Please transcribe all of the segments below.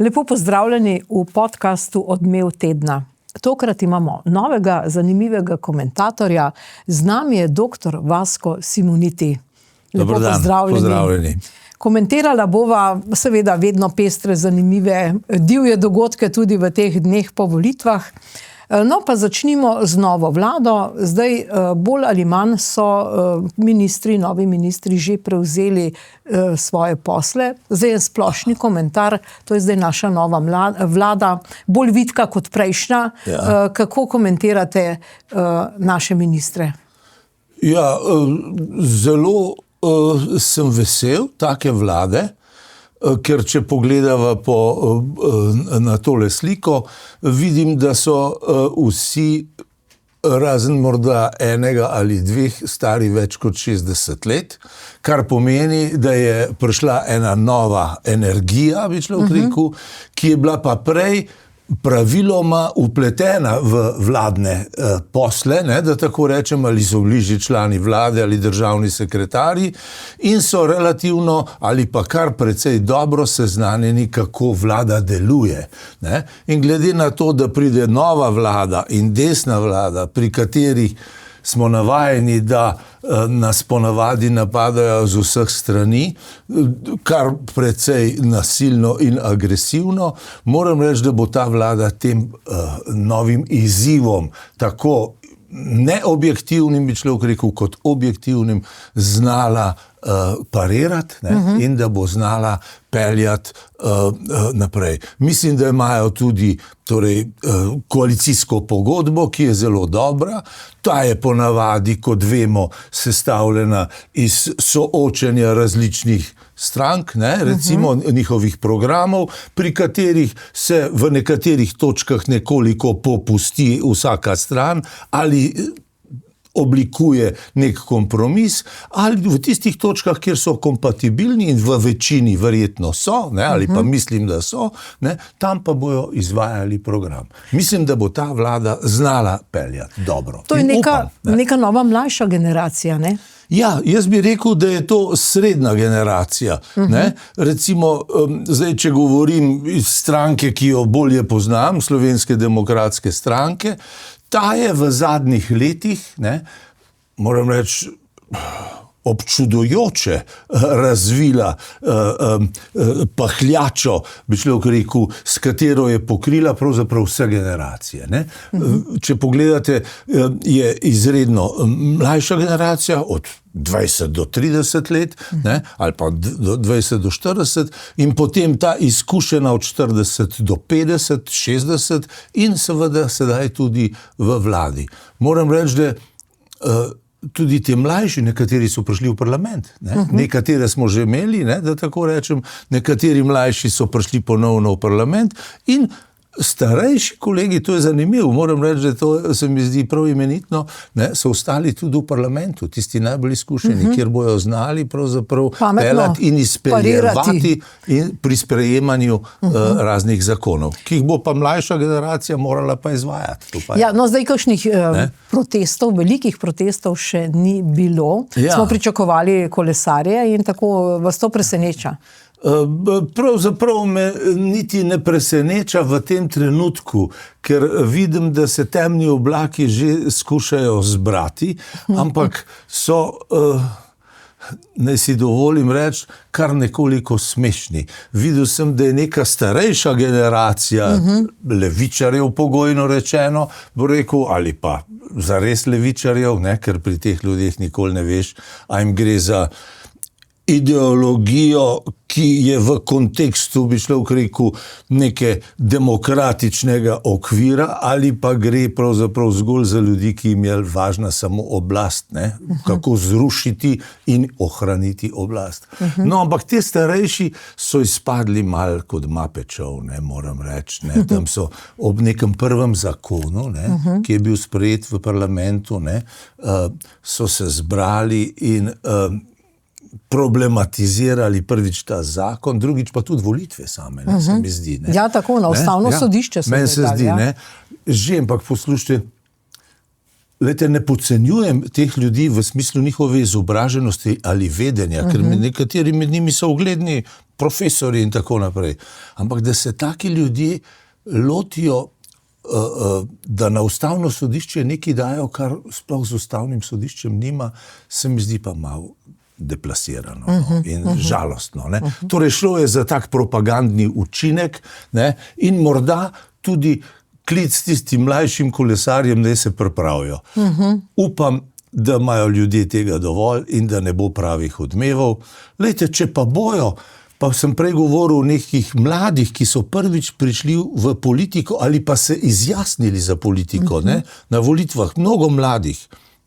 Lepo pozdravljeni v podcastu Odmev tedna. Tokrat imamo novega, zanimivega komentatorja. Z nami je dr. Vasko Simoniti. Lepo pozdravljeni. Komentirala bova seveda vedno pestre, zanimive, divje dogodke tudi v teh dneh po volitvah. No, pa začnimo z novo vlado. Zdaj bolj ali manj so novi ministri že prevzeli svoje posle. Zdaj je splošni komentar, to je zdaj naša nova vlada, bolj vitka kot prejšnja. Ja. Kako komentirate naše ministre? Ja, zelo sem vesel take vlade, ker če pogledava na tole sliko, vidim, da so vsi, razen morda enega ali dveh, stari več kot 60 let, kar pomeni, da je prišla ena nova energija, bi človek rekel, ki je bila pa prej praviloma vpletena v vladne posle, da tako rečem, ali so bili že člani vlade ali državni sekretarji in so relativno ali pa kar precej dobro seznanjeni, kako vlada deluje. In glede na to, da pride nova vlada in desna vlada, pri katerih smo navajeni, da nas ponavadi napadajo z vseh strani, kar precej nasilno in agresivno, moram reči, da bo ta vlada tem novim izzivom, tako neobjektivnim, bi človek rekel, kot objektivnim, znala parirati in da bo znala peljati naprej. Mislim, da imajo tudi koalicijsko pogodbo, ki je zelo dobra. Ta je ponavadi, kot vemo, sestavljena iz soočenja različnih strank, recimo njihovih programov, pri katerih se v nekaterih točkah nekoliko popusti vsaka stran ali oblikuje nek kompromis, ali v tistih točkah, kjer so kompatibilni in v večini verjetno so, ali pa mislim, da so, tam pa bojo izvajali program. Mislim, da bo ta vlada znala peljati dobro. To je neka nova mlajša generacija, ne? Ja, jaz bi rekel, da je to srednja generacija. Recimo, zdaj, če govorim iz stranke, ki jo bolje poznam, Slovenske demokratske stranke, ta je v zadnjih letih, moram reči, občudujoče razvila pahljačo, bi človek rekel, s katero je pokrila pravzaprav vse generacije. Če pogledate, je izredno mlajša generacija od 20 do 30 let, ali pa do 20 do 40, in potem ta izkušena od 40 do 50, 60 in seveda sedaj tudi v vladi. Moram reči, da tudi te mlajši, nekateri so prišli v parlament, nekatere smo že imeli, da tako rečem, nekateri mlajši so prišli ponovno v parlament in starejši kolegi, to je zanimivo, moram reči, da to se mi zdi prav imenitno, so ostali tudi v parlamentu, tisti najbolj izkušeni, kjer bojo znali pravzaprav pelati in izpeljevati pri sprejemanju raznih zakonov, ki jih bo pa mlajša generacija morala pa izvajati. Ja, no zdaj kakšnih protestov, velikih protestov še ni bilo. Ja. Smo pričakovali kolesarje in tako vas to preseneča? Pravzaprav me niti ne preseneča v tem trenutku, ker vidim, da se temni oblaki že skušajo zbrati, ampak so, naj si dovolim reči, kar nekoliko smešni. Videl sem, da je neka starejša generacija levičarjev, pogojno rečeno, bo rekel, ali pa zares levičarjev, ker pri teh ljudeh nikoli ne veš, a jim gre za ideologijo, ki je v kontekstu, bi človek rekel, neke demokratičnega okvira, ali pa gre pravzaprav zgolj za ljudi, ki jim je važna samo oblast, kako zrušiti in ohraniti oblast. No, ampak te starejši so izpadli malo kot mapečov, moram reči. Tam so ob nekem prvem zakonu, ki je bil sprejet v parlamentu, so se zbrali in problematizirali prvič ta zakon, drugič pa tudi volitve same, se mi zdi. Ja, tako, na ustavno sodišče meni se zdi, že, ampak poslušajte, ne podcenjujem teh ljudi v smislu njihove izobraženosti ali vedenja, ker nekateri med njimi so ugledni profesori in tako naprej. Ampak da se taki ljudje lotijo, da na ustavno sodišče nekaj dajo, kar sploh z ustavnim sodiščem nima, se mi zdi pa malo deplasirano in žalostno. Ne. Torej šlo je za tak propagandni učinek, ne, in morda tudi klic tistim mlajšim kolesarjem, da se pripravijo. Upam, da imajo ljudje tega dovolj in da ne bo pravih odmevov. Lejte, če pa bojo, pa sem prej govoril o nekih mladih, ki so prvič prišli v politiko ali pa se izjasnili za politiko, ne, na volitvah, mnogo mladih.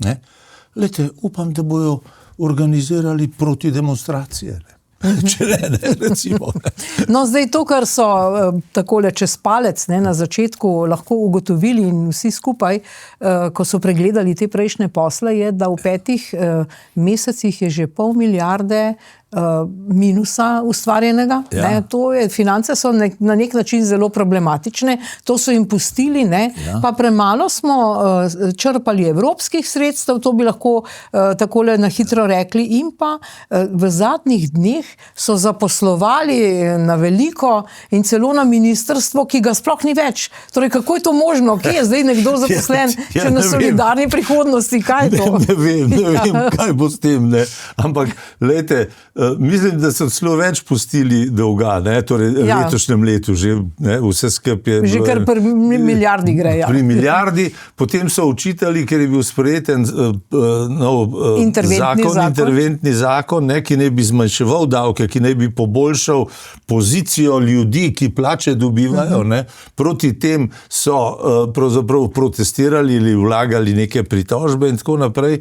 Ne. Lejte, upam, da bojo organizirali proti demonstracije. Če ne, recimo. Ne. No, zdaj to, kar so takole čez palec, ne, na začetku lahko ugotovili in vsi skupaj, ko so pregledali te prejšnje posle, je, da v 5 mesecih je že 500 milijarde minusa ustvarjenega. Ja. Ne, to je, finance so na nek način zelo problematične, to so jim pustili, ne, Ja. pa premalo smo črpali evropskih sredstev, to bi lahko takole na hitro rekli, in pa v zadnjih dneh so zaposlovali na veliko in celo na ministrstvo, ki ga sploh ni več. Torej, kako je to možno? Kje je zdaj nekdo zaposlen, če na solidarni prihodnosti? Kaj je to? Ne vem, kaj bo s tem. Ne. Ampak, lejte, mislim, da so celo več pustili dolga, ne, torej v letošnjem letu že, ne, vse skupaj je... Že kar pri milijardi gre, ja. Pri milijardi, potem so učitali, ker je bil sprejeten nov interventni zakon, ne, ki ne bi zmanjševal davke, ki ne bi poboljšal pozicijo ljudi, ki plače dobivajo, ne. Proti tem so pravzaprav protestirali ali vlagali neke pritožbe in tako naprej.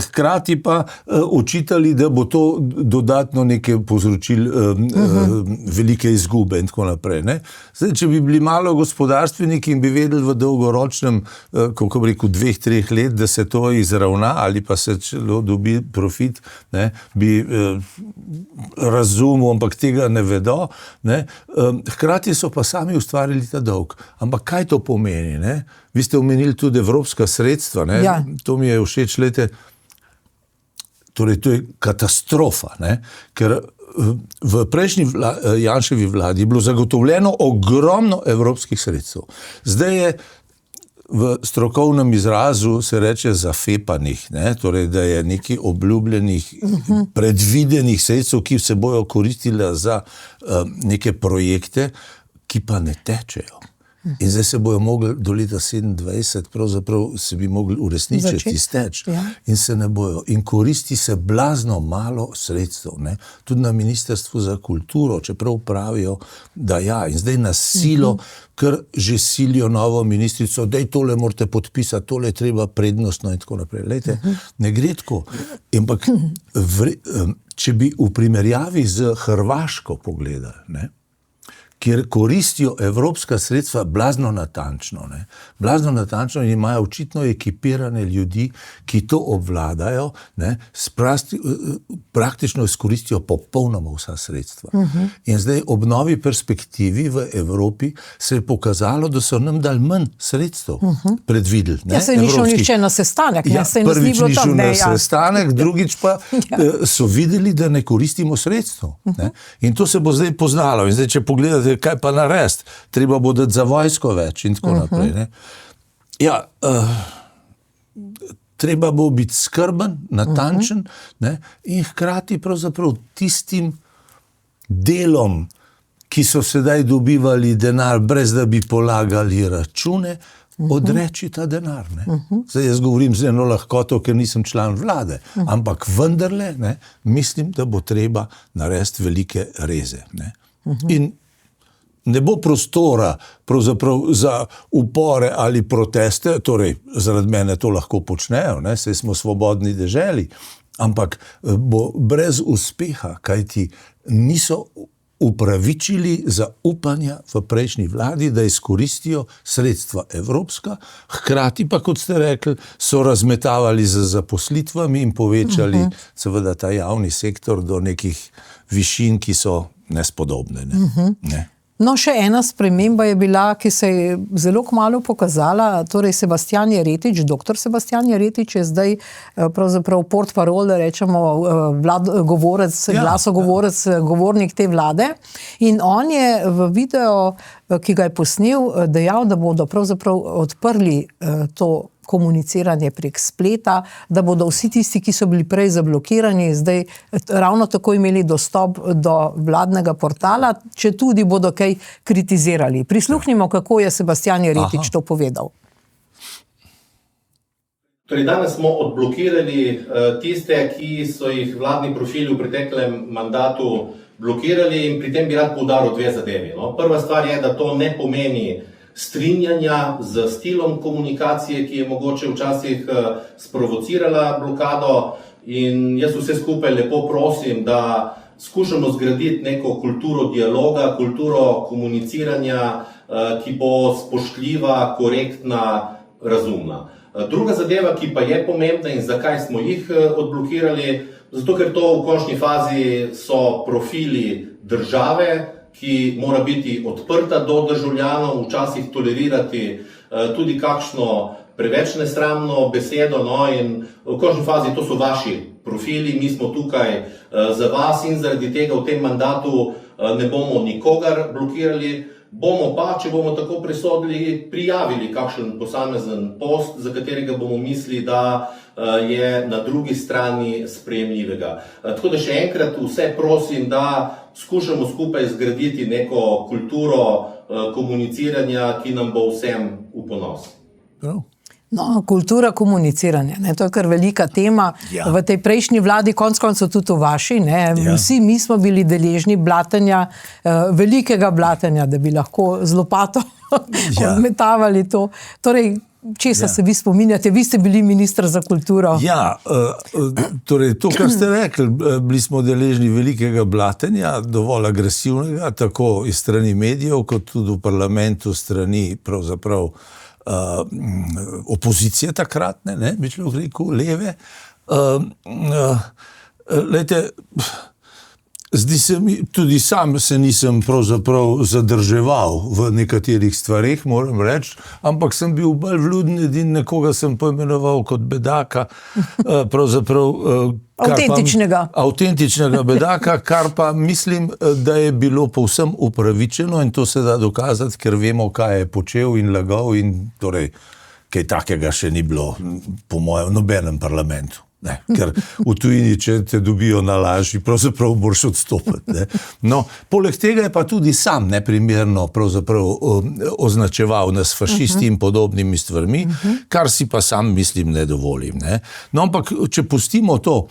Hkrati pa učitali, da bo to dodatno nekaj povzročil velike izgube in tako naprej. Ne? Zdaj, če bi bili malo gospodarstveniki in bi vedeli v dolgoročnem, kako bi rekel, 2-3 let, da se to izravna ali pa se celo dobi profit, ne? Bi razumel, ampak tega ne vedo. Ne? Hkrati so pa sami ustvarili ta dolg. Ampak kaj to pomeni? Ne? Vi ste omenili tudi evropska sredstva. Ne? Ja. To mi je všeč, lejte. Torej, to je katastrofa, ne? Ker v prejšnji Janševi vladi je bilo zagotovljeno ogromno evropskih sredstev. Zdaj je v strokovnem izrazu se reče zafepanih, ne? Torej, da je nekaj obljubljenih, predvidenih sredstev, ki se bojo koristile za neke projekte, ki pa ne tečejo. In zdaj se bojo mogli do leta 27, pravzaprav se bi mogli uresničiti, izteč. Ja. In se ne bojo. In koristi se blazno malo sredstev. Ne? Tudi na Ministrstvu za kulturo, čeprav pravijo, da ja. In zdaj na silo, ker že silijo novo ministrico, daj tole morate podpisati, tole treba prednostno in tako naprej. Lejte, ne gre tako. Ampak če bi v primerjavi z Hrvaško pogledali, ne? Kjer koristijo evropska sredstva blazno natančno. Ne? Blazno natančno in imajo očitno ekipirane ljudi, ki to obvladajo, ne? Praktično izkoristijo popolnoma vsa sredstva. In zdaj ob novi perspektivi v Evropi se je pokazalo, da so nam dali manj sredstev predvideli. Ja, se je ni šel nihče na sestanek. Ja, prvič ni šel na sestanek, drugič pa so videli, da ne koristimo sredstev. Ne? In to se bo zdaj poznalo. In zdaj, če pogledate, kaj pa narediti, treba bo dati za vojsko več in tako naprej. Ne? Ja, treba bo biti skrben, natančen, ne? In hkrati pravzaprav tistim delom, ki so sedaj dobivali denar, brez da bi polagali račune, odreči ta denar. Ne? Zdaj jaz govorim z eno lahkoto, ker nisem član vlade, ampak vendarle, ne, mislim, da bo treba narediti velike reze. Ne? In ne bo prostora pravzaprav za upore ali proteste, torej zaradi mene to lahko počnejo, ne? Saj smo svobodni deželi, ampak bo brez uspeha, kajti niso upravičili zaupanja v prejšnji vladi, da izkoristijo sredstva evropska, hkrati pa, kot ste rekli, so razmetavali z zaposlitvami in povečali seveda ta javni sektor do nekih višin, ki so nespodobne. Ne? No, še ena sprememba je bila, ki se je zelo kmalu pokazala, torej Sebastijan Jeretič, doktor Sebastijan Jeretič je zdaj pravzaprav portparol, da rečemo govorec, glasogovorec, govornik te vlade. In on je v videu, ki ga je posnel, dejal, da bodo pravzaprav odprli to komuniciranje prek spleta, da bodo vsi tisti, ki so bili prej zablokirani, zdaj ravno tako imeli dostop do vladnega portala, če tudi bodo kaj kritizirali. Prisluhnimo, kako je Sebastijan Jeretič to povedal. Torej, danes smo odblokirali tiste, ki so jih vladni profili v preteklem mandatu blokirali in pri tem bi rad poudaril dve zadevi. No? Prva stvar je, da to ne pomeni strinjanja z stilom komunikacije, ki je mogoče včasih sprovocirala blokado, in jaz vse skupaj lepo prosim, da skušamo zgraditi neko kulturo dialoga, kulturo komuniciranja, ki bo spoštljiva, korektna, razumna. Druga zadeva, ki pa je pomembna in zakaj smo jih odblokirali, zato ker to v končni fazi so profili države, ki mora biti odprta do državljanov, včasih tolerirati tudi kakšno preveč nesramno besedo, no, in v končni fazi to so vaši profili, mi smo tukaj za vas in zaradi tega v tem mandatu ne bomo nikogar blokirali, bomo pa, če bomo tako presodili, prijavili kakšen posamezen post, za katerega bomo mislili, da je na drugi strani sprejemljivega. Tako da še enkrat vse prosim, da skušamo skupaj zgraditi neko kulturo komuniciranja, ki nam bo vsem v ponos. No, kultura komuniciranja, ne, to je kar velika tema. Ja. V tej prejšnji vladi, konec koncev tudi v vaši, ne, ja. Vsi mi smo bili deležni blatenja, velikega blatenja, da bi lahko z lopato odmetavali to. Torej, česa se vi spominjate? Vi ste bili minister za kulturo. Ja, torej to, kar ste rekli, bili smo deležni velikega blatenja, dovolj agresivnega, tako iz strani medijev, kot tudi v parlamentu strani pravzaprav opozicije takratne, ne, bi človek rekel, leve. Lejte, zdi se mi, tudi sam se nisem pravzaprav zadrževal v nekaterih stvareh, moram reči, ampak sem bil bolj vljuden, edin nekoga sem poimenoval kot bedaka, pravzaprav avtentičnega bedaka, kar pa mislim, da je bilo povsem upravičeno in to se da dokazati, ker vemo, kaj je počel in lagal in torej kaj takega še ni bilo po mojem nobenem parlamentu. Ne, ker v tujini, če te dobijo na laži, pravzaprav moraš odstopiti. Ne. No, poleg tega je pa tudi sam neprimerno pravzaprav označeval nas fašisti in podobnimi stvarmi, kar si pa sam mislim ne dovolim. Ne. No, ampak če pustimo to,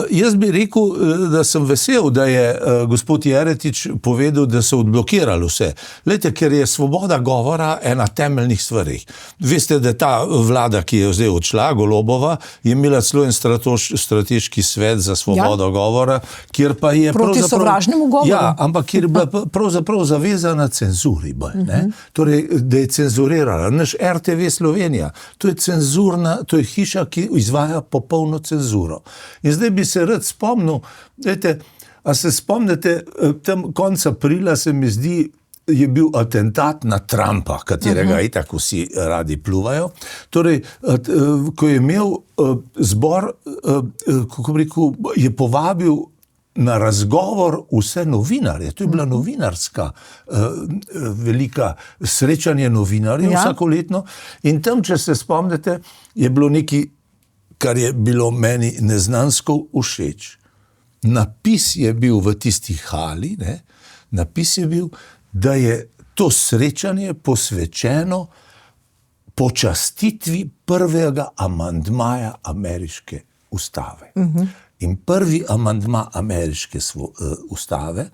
jaz bi rekel, da sem vesel, da je gospod Jeretič povedal, da so odblokirali vse. Lejte, ker je svoboda govora ena temeljnih stvarih. Veste, da ta vlada, ki je zdaj odšla, Golobova, je imela celo en strateški svet za svobodo govora, kjer pa je proti sovražnemu govoru. Ja, ampak kjer je bila pravzaprav zavezana cenzuri. Ne? Torej, da je cenzurirala. Naš RTV Slovenija, to je cenzurna, to je hiša, ki izvaja popolno cenzuro. In zdaj bi se rad spomnil, dajte, a se spomnite, tam konec aprila se mi zdi, je bil atentat na Trumpa, katerega itak vsi radi pluvajo. Torej, ko je imel zbor, kako bi rekel, je povabil na razgovor vse novinarje. To je bila novinarska velika srečanje novinarjev vsakoletno. In tam, če se spomnite, je bilo nekaj, kar je bilo meni neznansko všeč. Napis je bil v tisti hali, ne? Napis je bil, da je to srečanje posvečeno počastitvi prvega amandmaja ameriške ustave. In prvi amandma ameriške ustave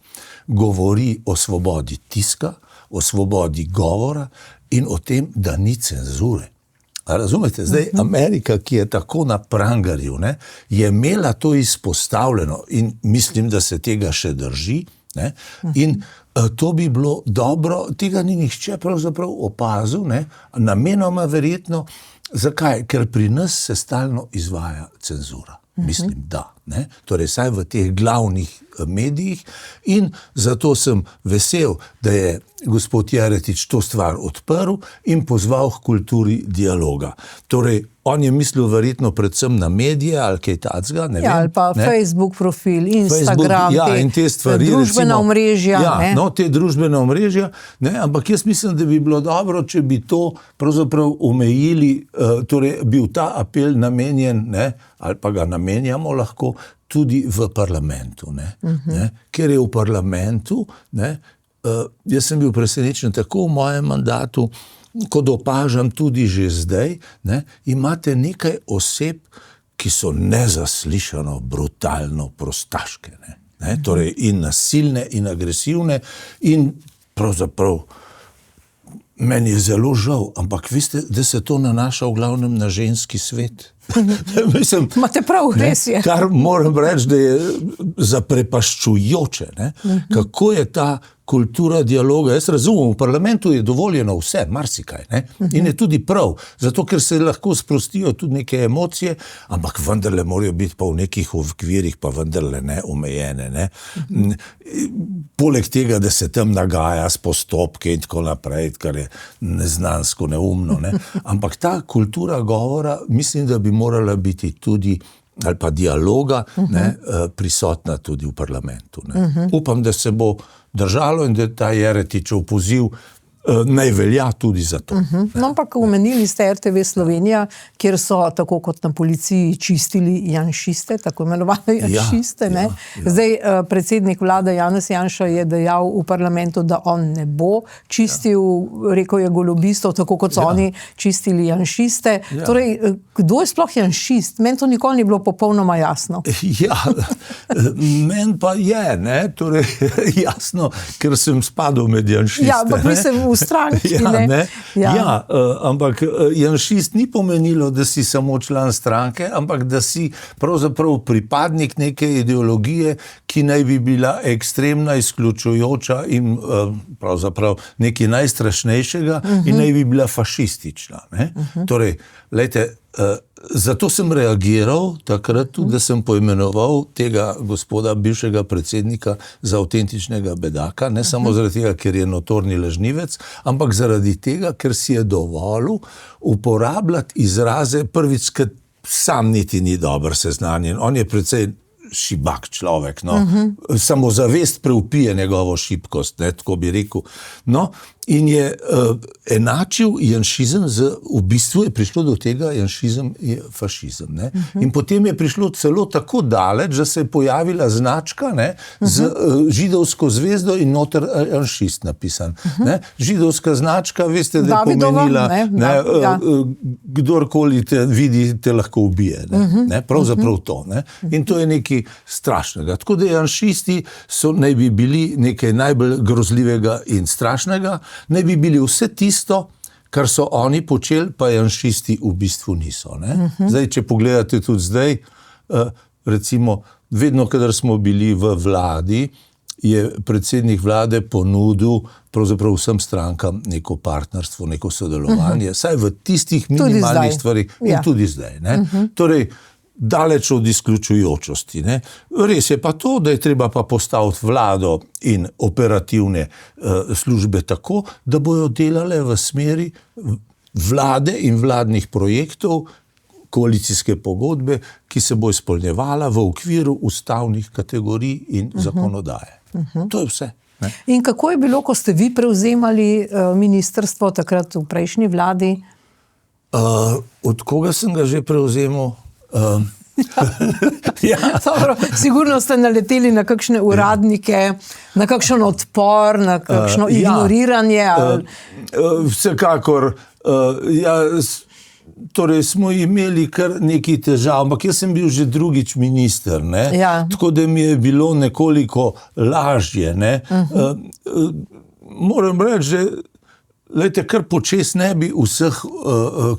govori o svobodi tiska, o svobodi govora in o tem, da ni cenzure. Razumete? Zdaj Amerika, ki je tako na prangarju, ne, je imela to izpostavljeno in mislim, da se tega še drži, ne, in to bi bilo dobro, tega ni nihče pravzaprav opazil, ne, namenoma verjetno. Zakaj? Ker pri nas se stalno izvaja cenzura. Mislim, da. Ne? Torej, saj v teh glavnih medijih, in zato sem vesel, da je gospod Jeretič to stvar odprl in pozval k kulturi dialoga. Torej, on je mislil verjetno predvsem na medije ali kaj takega, ne vem. Ali pa ne? Facebook profil, Instagram, in te stvari, družbena omrežja. Te družbene omrežja, ne? Ampak jaz mislim, da bi bilo dobro, če bi to pravzaprav omejili, torej bil ta apel namenjen, ne? Ali pa ga namenjamo lahko tudi v parlamentu. Ne? Ne? Ker je v parlamentu, ne? Jaz sem bil presenečen tako v mojem mandatu, kot opažam tudi že zdaj, ne? Imate nekaj oseb, ki so nezaslišano, brutalno prostaške. Ne? Torej in nasilne, in agresivne, in pravzaprav meni je zelo žal, ampak veste, da se to nanaša v glavnem na ženski svet. Mislim, imate prav, res je. Kar moram reči, da je zaprepaščujoče, ne? Kako je ta kultura dialoga. Jaz razumem, v parlamentu je dovoljeno vse, marsikaj, ne? In je tudi prav, zato ker se lahko sprostijo tudi neke emocije, ampak vendarle morajo biti pa v nekih okvirih, pa vendarle ne omejene. Ne? Poleg tega, da se tam nagaja s postopke in tako naprej, kar je neznansko, neumno. Ne? Ampak ta kultura govora, mislim, da bi morala biti tudi, ali pa dialoga, ne, prisotna tudi v parlamentu. Ne. Upam, da se bo držalo in da ta Jeretičev poziv naj velja tudi za to. No, ampak omenili ste RTV Slovenija, kjer so, tako kot na policiji, čistili janšiste, tako imenovane janšiste. Ja. Zdaj, predsednik vlade Janez Janša je dejal v parlamentu, da on ne bo čistil, rekel je golobistov, tako kot so oni čistili janšiste. Ja. Torej, kdo je sploh janšist? Meni to nikoli ni bilo popolnoma jasno. Ja, meni pa je, ne, torej jasno, ker sem spadal med janšiste. Ja, ampak mislim v stranki, ne? Ampak janšist ni pomenilo, da si samo član stranke, ampak da si pravzaprav pripadnik neke ideologije, ki naj bi bila ekstremna, izključujoča in pravzaprav nekaj najstrašnejšega in naj bi bila fašistična. Ne? Torej, lejte, zato sem reagiral takrat tudi, da sem poimenoval tega gospoda, bivšega predsednika, za avtentičnega bedaka, ne samo zaradi tega, ker je notorni lažnivec, ampak zaradi tega, ker si je dovolil uporabljati izraze, prvič, ker sam niti ni dobro seznanjen. On je precej šibak človek, no. Samozavest preupije njegovo šibkost, ne, tako bi rekel. No, in je enačil janšizem v bistvu je prišlo do tega, janšizem je fašizem. Ne? In potem je prišlo celo tako daleč, da se je pojavila značka, ne, z židovsko zvezdo in noter janšist napisan. Ne? Židovska značka, veste, da je pomenila, kdorkoli te vidi, te lahko ubije. Ne? Pravzaprav to. Ne? In to je nekaj strašnega. Tako da janšisti naj bi bili nekaj najbolj grozljivega in strašnega, naj bi bili vse tisto, kar so oni počeli, pa janšisti v bistvu niso. Ne? Zdaj, če pogledate tudi zdaj, recimo, vedno, kadar smo bili v vladi, je predsednik vlade ponudil pravzaprav vsem strankam neko partnerstvo, neko sodelovanje, saj v tistih minimalnih stvarih in tudi zdaj. Ne? Torej, daleč od izključujočosti. Ne? Res je pa to, da je treba pa postaviti vlado in operativne službe tako, da bojo delale v smeri vlade in vladnih projektov, koalicijske pogodbe, ki se bo izpolnjevala v okviru ustavnih kategorij in zakonodaje. To je vse. Ne? In kako je bilo, ko ste vi prevzemali ministrstvo takrat v prejšnji vladi? Od koga sem ga že prevzemal? Dobro, sigurno ste naleteli na kakšne uradnike, na kakšen odpor, na kakšno ignoriranje. Vsekakor, torej smo imeli kar nekaj težav, ampak jaz sem bil že drugič minister, ne? Tako da mi je bilo nekoliko lažje. Ne? Moram reči, že Lejte, kar počes ne bi vseh,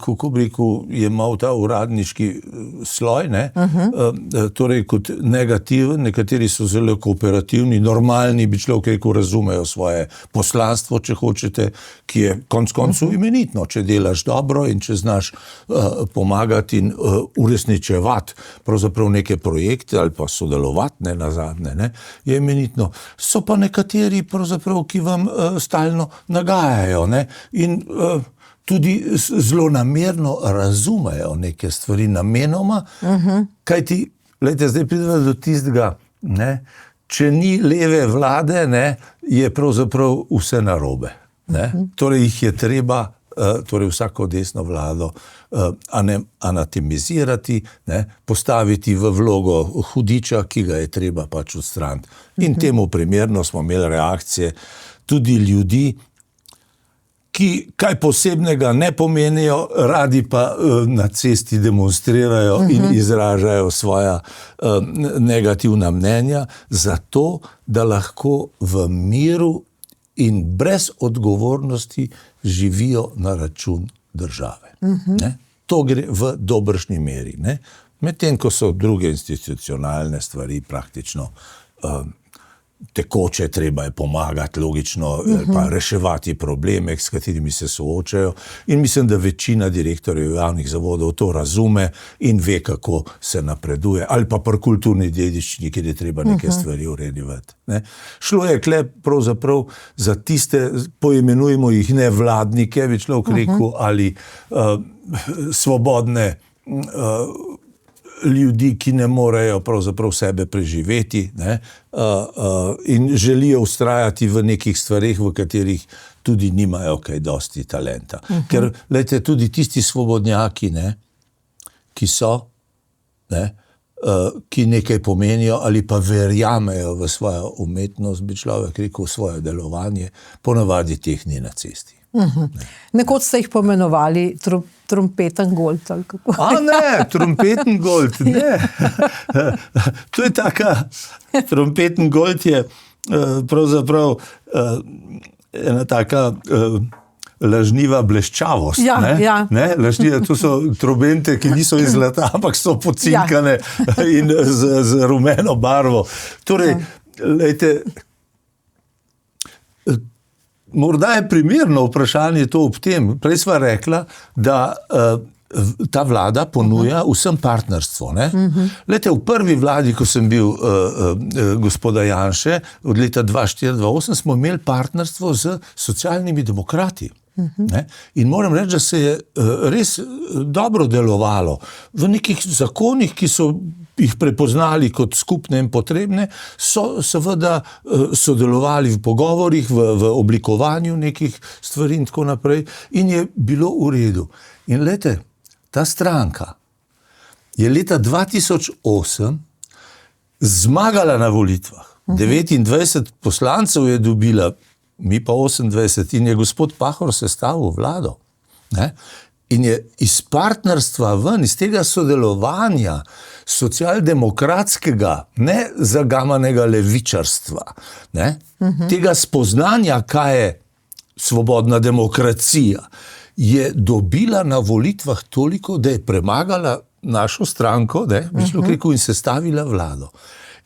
kako bi rekel, jemal ta uradniški sloj, ne? Torej kot negativen, nekateri so zelo kooperativni, normalni, bi človek rekel, razumejo svoje poslanstvo, če hočete, ki je konec koncev imenitno, če delaš dobro in če znaš pomagati in uresničevati pravzaprav neke projekte ali pa sodelovati, ne, nazadnje, ne, je imenitno. So pa nekateri pravzaprav, ki vam stalno nagajajo, ne? In tudi zelo namerno razumejo neke stvari namenoma, kajti, glejte, zdaj pridemo do tistega, ne, če ni leve vlade, ne, je pravzaprav vse narobe. Ne? Torej jih je treba, torej vsako desno vlado anatemizirati, ne, postaviti v vlogo hudiča, ki ga je treba pač odstraniti. In temu primerno smo imeli reakcije tudi ljudi, ki kaj posebnega ne pomenijo, radi pa na cesti demonstrirajo in izražajo svoja negativna mnenja, zato da lahko v miru in brez odgovornosti živijo na račun države. Ne? To gre v dobršni meri. Ne? Medtem, ko so druge institucionalne stvari praktično tekoče, treba je pomagati, logično, pa reševati probleme, s katerimi se soočajo. In mislim, da večina direktorjev javnih zavodov to razume in ve, kako se napreduje. Ali pa pri kulturni dediščini, kjer je treba neke stvari urediti. Ne? Šlo je kle pravzaprav za tiste, poimenujemo jih nevladnike, bi človek rekel, ali svobodne ljudi, ki ne morejo pravzaprav sebe preživeti, ne, in želijo vztrajati v nekih stvareh, v katerih tudi nimajo kaj dosti talenta. Ker, glejte, tudi tisti svobodnjaki, ne, ki so, ne, ki nekaj pomenijo ali pa verjamejo v svojo umetnost, bi človek rekel, svoje delovanje, ponavadi teh ni na cesti. Nekoč ste jih pomenovali Trompetengold, ali kako? A ne, Trompetengold, ne. To je taka, Trompetengold je pravzaprav ena taka lažniva bleščavost. Ja, ne? ja. Ne? Lažniva, to so trobente, ki niso iz zlata, ampak so pocinkane in z rumeno barvo. Torej, lejte, morda je primerno vprašanje to ob tem. Prej sva rekla, da ta vlada ponuja vsem partnerstvo. Ne? Lejte, v prvi vladi, ko sem bil gospoda Janše, od leta 2004-2008, smo imeli partnerstvo z socialnimi demokrati. Ne? In moram reči, da se je res dobro delovalo. V nekih zakonih, ki so jih prepoznali kot skupne in potrebne, so seveda sodelovali v pogovorih, v oblikovanju nekih stvari in tako naprej, in je bilo v redu. In lejte, ta stranka je leta 2008 zmagala na volitvah. 29 poslancev je dobila, mi pa 28, in je gospod Pahor sestavil vlado. Ne? In je iz partnerstva ven, iz tega sodelovanja socialdemokratskega, ne zagamanega levičarstva, ne? Tega spoznanja, kaj je svobodna demokracija, je dobila na volitvah toliko, da je premagala našo stranko, ne, bi človek rekel, in sestavila vlado.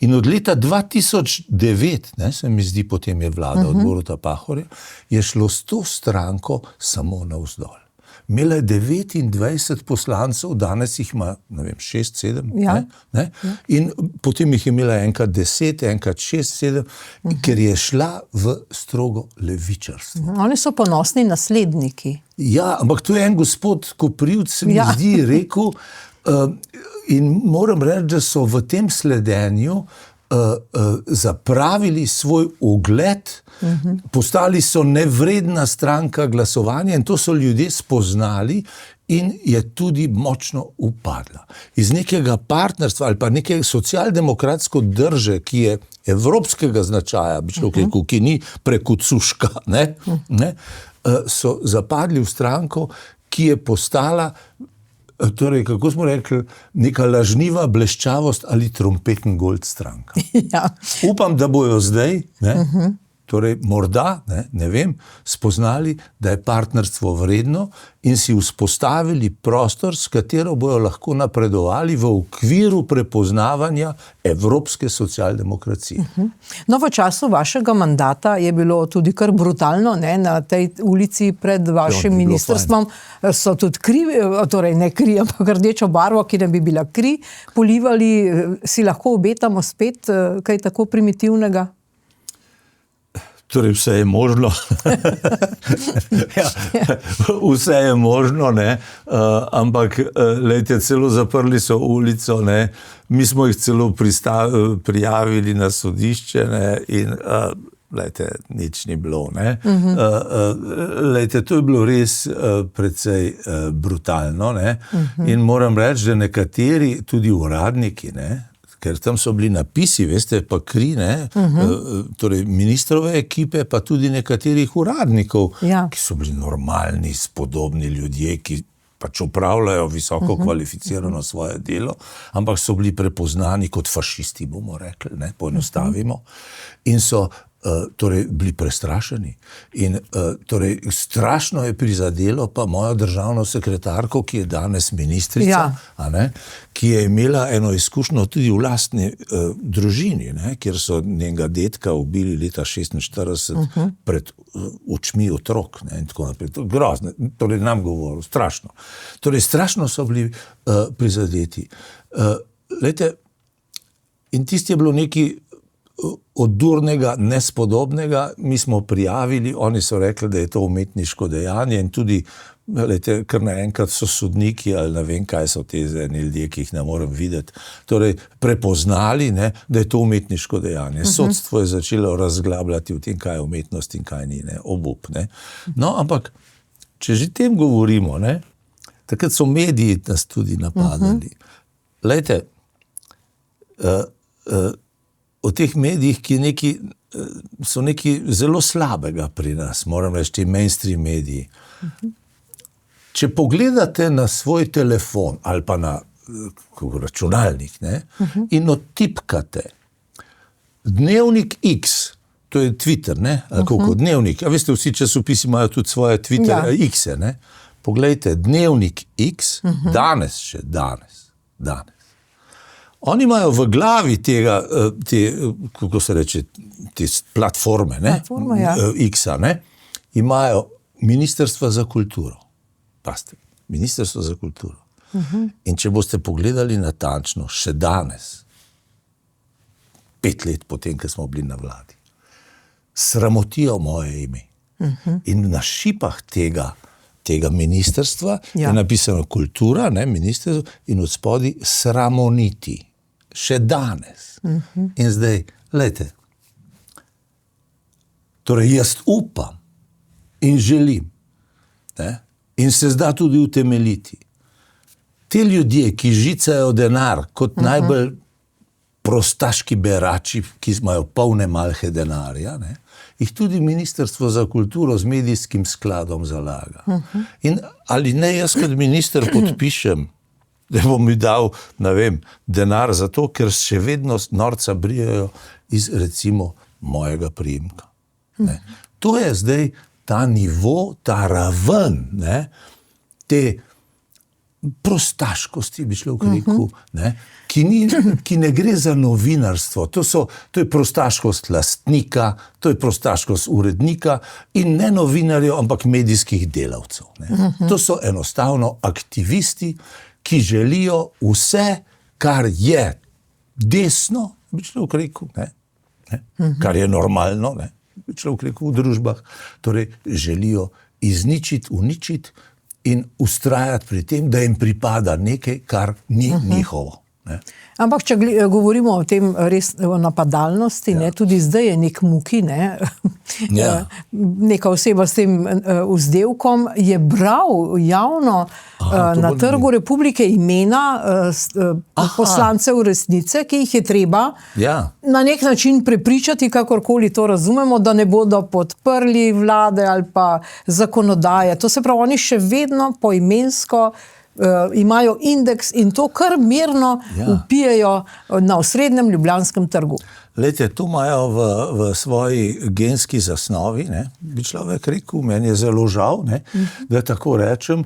In od leta 2009, ne, se mi zdi, potem je vlada od Boruta Pahorja, je šlo s to stranko samo navzdol. Imela je 29 poslancev, danes jih ima, ne vem, 6, 7, Ja. ne? In potem jih je imela enkrat 10, enkrat 6, 7, ker je šla v strogo levičarstvo. Oni so ponosni nasledniki. Ja, ampak to je en gospod Koprivc, se mi Ja. zdi, rekel, in moram reči, da so v tem sledenju zapravili svoj ugled, postali so nevredna stranka glasovanja in to so ljudje spoznali in je tudi močno upadla. Iz nekega partnerstva ali pa neke socialdemokratsko drže, ki je evropskega značaja, bi človek rekel, ki ni prekucuška, ne, so zapadli v stranko, ki je postala, torej, kako smo rekli, neka lažniva bleščavost ali Trompetengold stranka. Ja. Upam, da bojo zdaj, ne, torej morda, ne vem, spoznali, da je partnerstvo vredno in si vzpostavili prostor, s katero bojo lahko napredovali v okviru prepoznavanja evropske socialdemokracije. No, v času vašega mandata je bilo tudi kar brutalno, ne? Na tej ulici pred vašim ministrstvom so tudi kri, torej ne kri, ampak rdečo barvo, ki ne bi bila kri, polivali. Si lahko obetamo spet kaj tako primitivnega? Torej, vse je možno. Ja, vse je možno, ne? Ampak lejte, celo zaprli so ulico, ne? Mi smo jih celo prijavili na sodišče, ne? In lejte, nič ni bilo. Ne? Lejte, to je bilo res precej brutalno, ne? In moram reči, da nekateri, tudi uradniki, ne? Ker tam so bili napisi, veste, pa kri, ne, torej ministrove ekipe, pa tudi nekaterih uradnikov, ki so bili normalni, spodobni ljudje, ki pač opravljajo visoko kvalificirano svoje delo, ampak so bili prepoznani kot fašisti, bomo rekli, ne, poenostavimo, in so torej bili prestrašeni. In torej strašno je prizadelo pa mojo državno sekretarko, ki je danes ministrica, a ne, ki je imela eno izkušnjo tudi v lastni družini, ne, kjer so njenega dedka ubili leta 1946 pred očmi otrok, ne, in tako naprej. To je grozno, torej nam govoril, strašno. Torej strašno so bili prizadeti. Lejte, in tisti je bilo neki odurnega, nespodobnega, mi smo prijavili, oni so rekli, da je to umetniško dejanje in tudi, lejte, kar naenkrat so sodniki ali ne vem, kaj so te eni ljudje, ki jih ne morem videti, torej prepoznali, ne, da je to umetniško dejanje. Sodstvo je začelo razglabljati o tem, kaj je umetnost in kaj ni, ne, obup, ne. No, ampak, če že tem govorimo, ne, takrat so mediji nas tudi napadali. Lejte, o teh medijih, ki so nekaj zelo slabega pri nas, moram reči, ti mainstream mediji. Če pogledate na svoj telefon ali pa na računalnik, ne, in odtipkate Dnevnik X, to je Twitter, ne, ali kako, Dnevnik, a veste, vsi časopisi imajo tudi svoje Twitter X-e, ne, poglejte, Dnevnik X, danes, oni imajo v glavi tega, kako se reče, te platforme, ne? X-a, ne? Imajo Ministrstvo za kulturo. Paste, Ministrstvo za kulturo. In če boste pogledali natančno, še danes, 5 let potem, ko smo bili na vladi, sramotijo moje ime. In na šipah tega ministrstva je napisano kultura, ne, ministrstvo, in od spodaj sramoniti. Še danes. In zdaj, lejte, torej jaz upam in želim, ne, in se zda tudi utemeljiti. Te ljudje, ki žicajo denar kot najbolj prostaški berači, ki imajo polne malhe denarja, ne, jih tudi Ministrstvo za kulturo z medijskim skladom zalaga. In ali ne jaz kot minister podpišem, da bom mi dal, ne vem, denar za to, ker še vedno norca brijajo iz, recimo, mojega priimka. Ne. To je zdaj ta nivo, ta raven, ne, te prostaškosti, bi človek rekel, ne, ki ne gre za novinarstvo. To je prostaškost lastnika, to je prostaškost urednika in ne novinarjev, ampak medijskih delavcev. Ne. To so enostavno aktivisti, ki želijo vse, kar je desno, bi človek rekel, ne, kar je normalno, ne, bi človek rekel v družbah, torej želijo izničiti, uničiti in vztrajati pri tem, da jim pripada nekaj, kar ni njihovo. Ne. Ampak, če govorimo o tem res o napadalnosti, ne, tudi zdaj je nek Muki, ne, neka oseba s tem vzdevkom, je bral javno na Trgu Republike imena poslancev resnice, ki jih je treba na nek način prepričati, kakorkoli to razumemo, da ne bodo podprli vlade ali pa zakonodaje. To se pravi, oni še vedno poimensko imajo indeks in to kar mirno vpijejo na osrednjem ljubljanskem trgu. Lejte, to imajo v svoji genski zasnovi, ne, bi človek rekel, meni je zelo žal, ne, da tako rečem,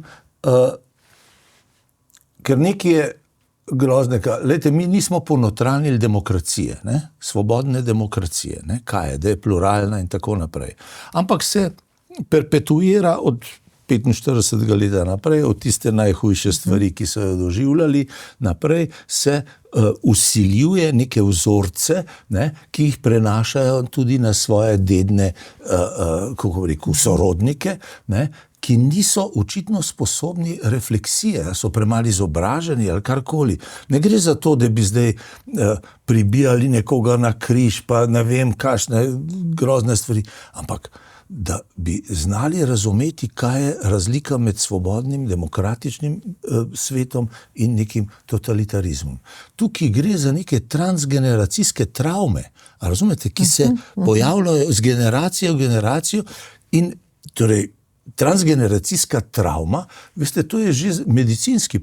ker nekaj je groznega. Lejte, mi nismo ponotranili demokracije, ne, svobodne demokracije, ne, kaj je, da je pluralna in tako naprej. Ampak se perpetuira od 45. leta naprej, od tiste najhujše stvari, ki so jo doživljali, naprej se vsiljuje neke vzorce, ne, ki jih prenašajo tudi na svoje dedne, kako bi rekel, sorodnike, ne, ki niso očitno sposobni refleksije, so premalo izobraženi ali karkoli. Ne gre za to, da bi zdaj pribijali nekoga na križ, pa ne vem, kakšne grozne stvari, ampak da bi znali razumeti, kaj je razlika med svobodnim, demokratičnim svetom in nekim totalitarizmom. Tukaj gre za neke transgeneracijske travme, razumete, ki se pojavljajo z generacijo v generacijo in torej transgeneracijska travma, veste, to je že medicinski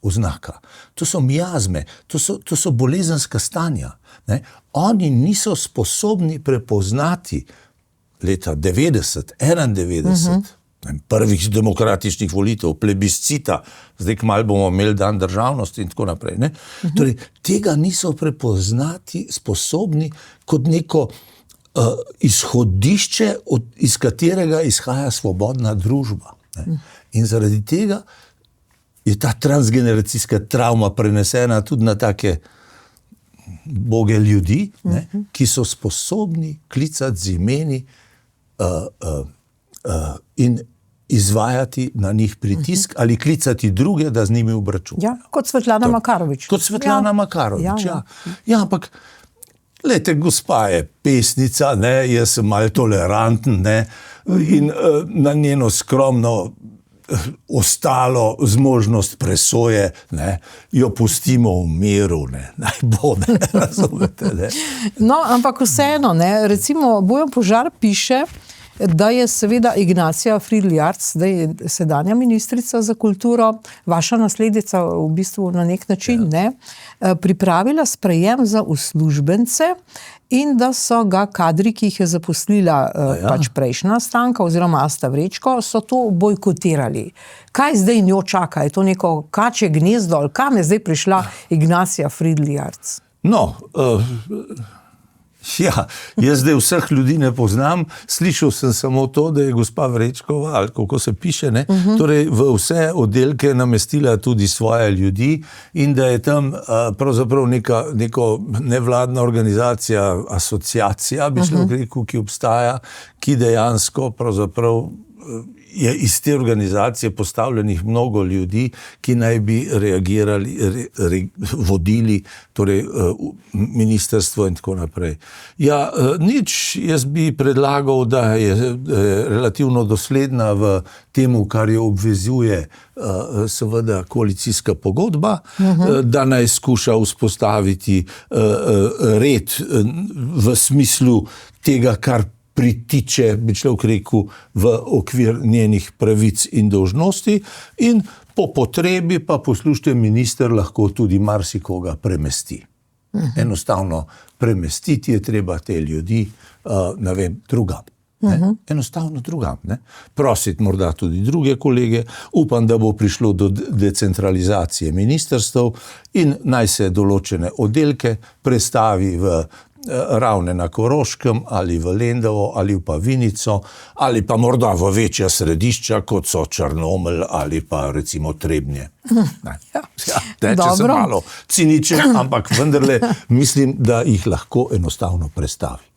oznaka. To so miazme, to so bolezenska stanja. Ne? Oni niso sposobni prepoznati leta 90, 91, prvih demokratičnih volitev, plebiscita, zdaj kmalu bomo imeli dan državnosti in tako naprej. Ne? Torej, tega niso prepoznati sposobni kot neko izhodišče, iz katerega izhaja svobodna družba. Ne? In zaradi tega je ta transgeneracijska travma prenesena tudi na take boge ljudi, ne? Ki so sposobni klicati z imeni in izvajati na njih pritisk ali klicati druge, da z njimi obračunajo. Ja, kot Svetlana Makarovič. Kot Svetlana Makarovič, ja. Ja, ampak glejte, gospa je pesnica, ne, jaz sem malo toleranten, ne, in na njeno skromno ostalo zmožnost presoje, ne, jo pustimo v miru, ne, naj bo, ne, razumete, ne. No, ampak vseeno, ne, recimo Bojan Požar piše, da je seveda Ignacija Fridl Jarc, zdaj sedanja ministrica za kulturo, vaša naslednica v bistvu na nek način, ne, pripravila sprejem za uslužbence in da so ga kadri, ki jih je zaposlila pač prejšnja stranka oziroma Asta Vrečko, so to bojkotirali. Kaj zdaj njo čaka? Je to neko kačje gnezdo ali kam je zdaj prišla Ignacija Fridl Jarc? No, ja, jaz zdaj vseh ljudi ne poznam, slišal sem samo to, da je gospa Vrečkova, ali kako se piše, ne, torej v vse oddelke namestila tudi svoje ljudi in da je tam pravzaprav neko nevladna organizacija, asociacija, bi šlo rekel, ki obstaja, ki dejansko pravzaprav je iz te organizacije postavljenih mnogo ljudi, ki naj bi reagirali, vodili, torej ministrstvo in tako naprej. Ja, nič, jaz bi predlagal, da je relativno dosledna v temu, kar jo obvezuje seveda koalicijska pogodba, da naj skuša vzpostaviti red v smislu tega, kar pritiče, bi človek rekel, v okvir njenih pravic in dolžnosti in po potrebi pa, poslušajte, minister lahko tudi marsikoga premesti. Enostavno premestiti je treba te ljudi, ne vem, drugam. Ne? Enostavno drugam. Ne? Prositi morda tudi druge kolege, upam, da bo prišlo do decentralizacije ministrstev in naj se določene oddelke prestavi v Ravne na Koroškem ali v Lendavo ali pa Vinico ali pa morda v večja središča, kot so Črnomelj ali pa recimo Trebnje. Teče se malo ciničen, ampak vendarle mislim, da jih lahko enostavno prestavi.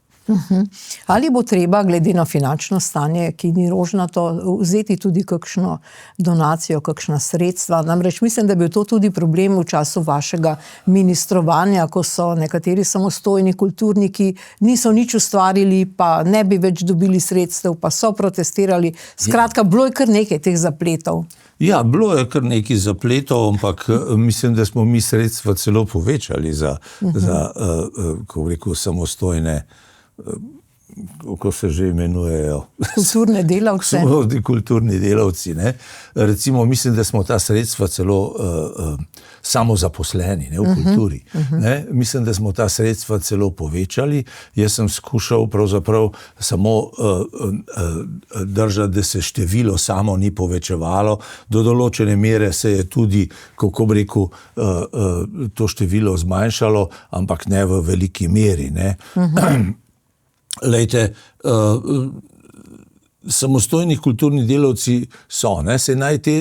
Ali bo treba, glede na finančno stanje, ki ni rožnato, vzeti tudi kakšno donacijo, kakšna sredstva? Namreč mislim, da je bil to tudi problem v času vašega ministrovanja, ko so nekateri samostojni kulturniki niso nič ustvarili, pa ne bi več dobili sredstev, pa so protestirali. Skratka, bilo je kar nekaj teh zapletov. Ja, bilo je kar nekaj zapletov, ampak mislim, da smo mi sredstva celo povečali za kako rekel, samostojne kako se že imenujejo? Kulturne delavce. Kulturni delavci. Ne? Recimo, mislim, da smo ta sredstva celo samozaposleni, ne, v kulturi. Ne? Mislim, da smo ta sredstva celo povečali. Jaz sem skušal pravzaprav samo držati, da se število samo ni povečevalo. Do določene mere se je tudi, kako bi rekel, to število zmanjšalo, ampak ne v veliki meri. Ne? Lejte, samostojni kulturni delavci so, ne, se naj te,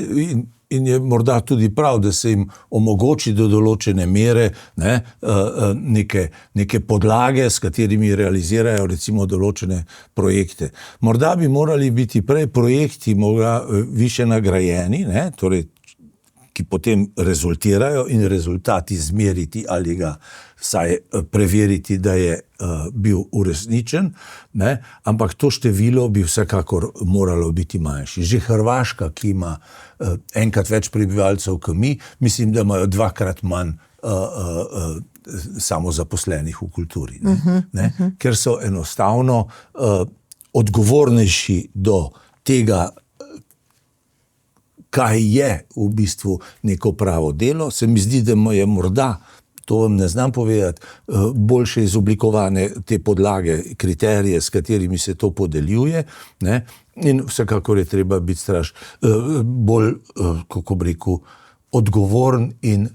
in je morda tudi prav, da se jim omogoči do določene mere, ne, neke podlage, s katerimi realizirajo recimo določene projekte. Morda bi morali biti prej projekti više nagrajeni, ne, torej, ki potem rezultirajo in rezultat izmeriti ali ga vsaj preveriti, da je bil uresničen, ne? Ampak to število bi vsekakor moralo biti manjši. Že Hrvaška, ki ima enkrat več prebivalcev kot mi, mislim, da imajo 2-krat manj samozaposlenih v kulturi. Ne? Ker so enostavno odgovornejši do tega, kaj je v bistvu neko pravo delo. Se mi zdi, da je morda, to vam ne znam povedati, boljše izoblikovane te podlage, kriterije, s katerimi se to podeljuje, ne? In vsekakor je treba biti bolj, kako bi rekel, odgovoren in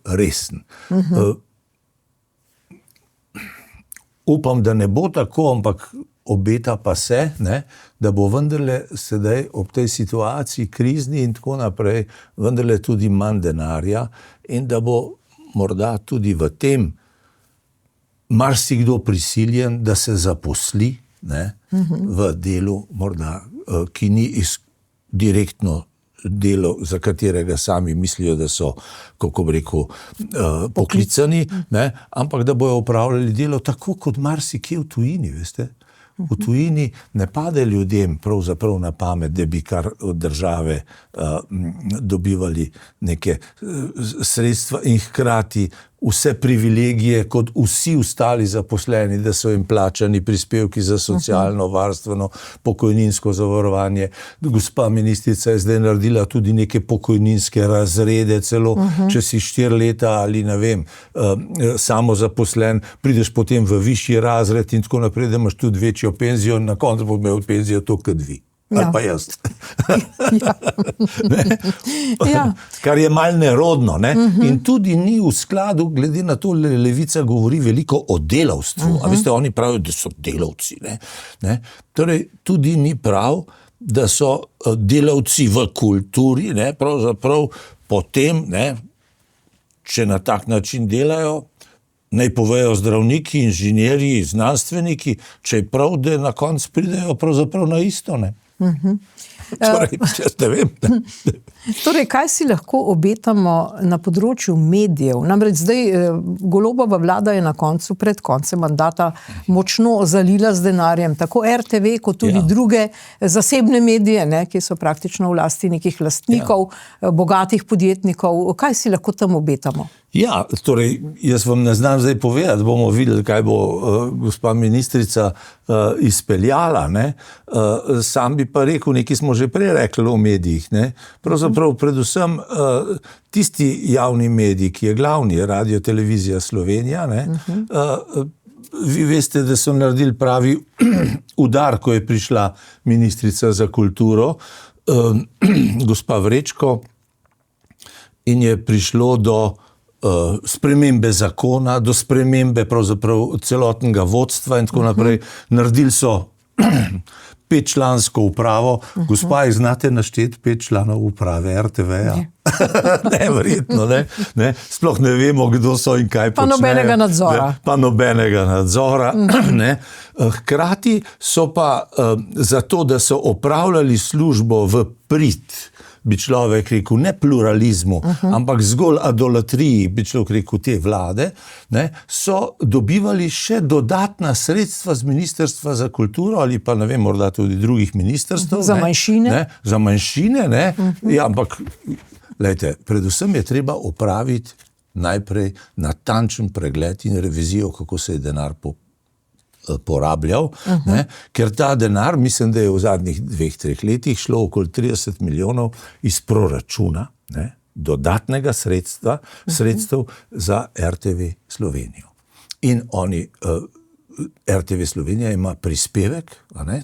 resen. Upam, da ne bo tako, ampak obeta pa se, ne, da bo vendarle sedaj ob tej situaciji krizni in tako naprej vendarle tudi manj denarja in da bo morda tudi v tem marsikdo prisiljen, da se zaposli, ne, v delu morda, ki ni direktno delo, za katerega sami mislijo, da so, kako bi rekel, poklicani, ne, ampak da bojo opravljali delo tako kot marsikje v tujini, veste. V tujini ne pade ljudem pravzaprav na pamet, da bi kar od države dobivali neke sredstva in hkrati vse privilegije kot vsi ostali zaposleni, da so jim plačani prispevki za socialno, varstveno, pokojninsko zavarovanje. Gospa ministrica je zdaj naredila tudi neke pokojninske razrede, celo če si 4 leta ali ne vem, samozaposlen, prideš potem v višji razred in tako naprej, da imaš tudi večjo penzijo, na koncu bo imel penzijo to kot vi. Ali pa jaz. Ja. Kar je malo nerodno. Ne? In tudi ni v skladu, glede na to, Levica govori veliko o delavstvu. A veste, oni pravijo, da so delavci. Ne? Torej, tudi ni prav, da so delavci v kulturi, ne? Pravzaprav potem, ne? Če na tak način delajo, naj povejo zdravniki, inženirji, znanstveniki, če je prav, da na koncu pridejo pravzaprav na isto, ne? Torej, jaz ne vem. Torej, kaj si lahko obetamo na področju medijev? Namreč zdaj Golobova vlada je na koncu, pred koncem mandata, močno zalila z denarjem tako RTV, kot tudi druge zasebne medije, ne, ki so praktično v lasti nekih lastnikov, bogatih podjetnikov. Kaj si lahko tam obetamo? Ja, torej, jaz vam ne znam zdaj povedati, bomo videli, kaj bo gospa ministrica izpeljala, ne. Sam bi pa rekel, nekaj smo že prej rekli o medijih, ne. Pravzaprav predvsem tisti javni medij, ki je glavni, Radio Televizija Slovenija, ne. Vi veste, da so naredili pravi udar, ko je prišla ministrica za kulturo, gospa Vrečko, in je prišlo do spremembe zakona, do spremembe pravzaprav celotnega vodstva in tako naprej. Naredili so 5-člansko upravo. Gospa, jih znate našteti 5 članov uprave RTV-ja? Neverjetno, ne? Sploh ne vemo, kdo so in kaj počnejo. Pa nobenega nadzora. Pa nobenega nadzora, ne? Hkrati so pa zato, da so opravljali službo v prid, bi človek rekel, ne pluralizmu, ampak zgolj idolatriji, bi človek rekel, te vlade, ne, so dobivali še dodatna sredstva z Ministrstva za kulturo ali pa, ne vem, morda tudi drugih ministrstv. Za manjšine. Ne, za manjšine, ne. Ja, ampak, glejte, predvsem je treba opraviti najprej natančen pregled in revizijo, kako se je denar porabljal, ne, ker ta denar, mislim, da je v zadnjih 2-3 letih šlo okoli 30 milijonov iz proračuna, ne, dodatnega sredstev za RTV Slovenijo. In oni, RTV Slovenija ima prispevek,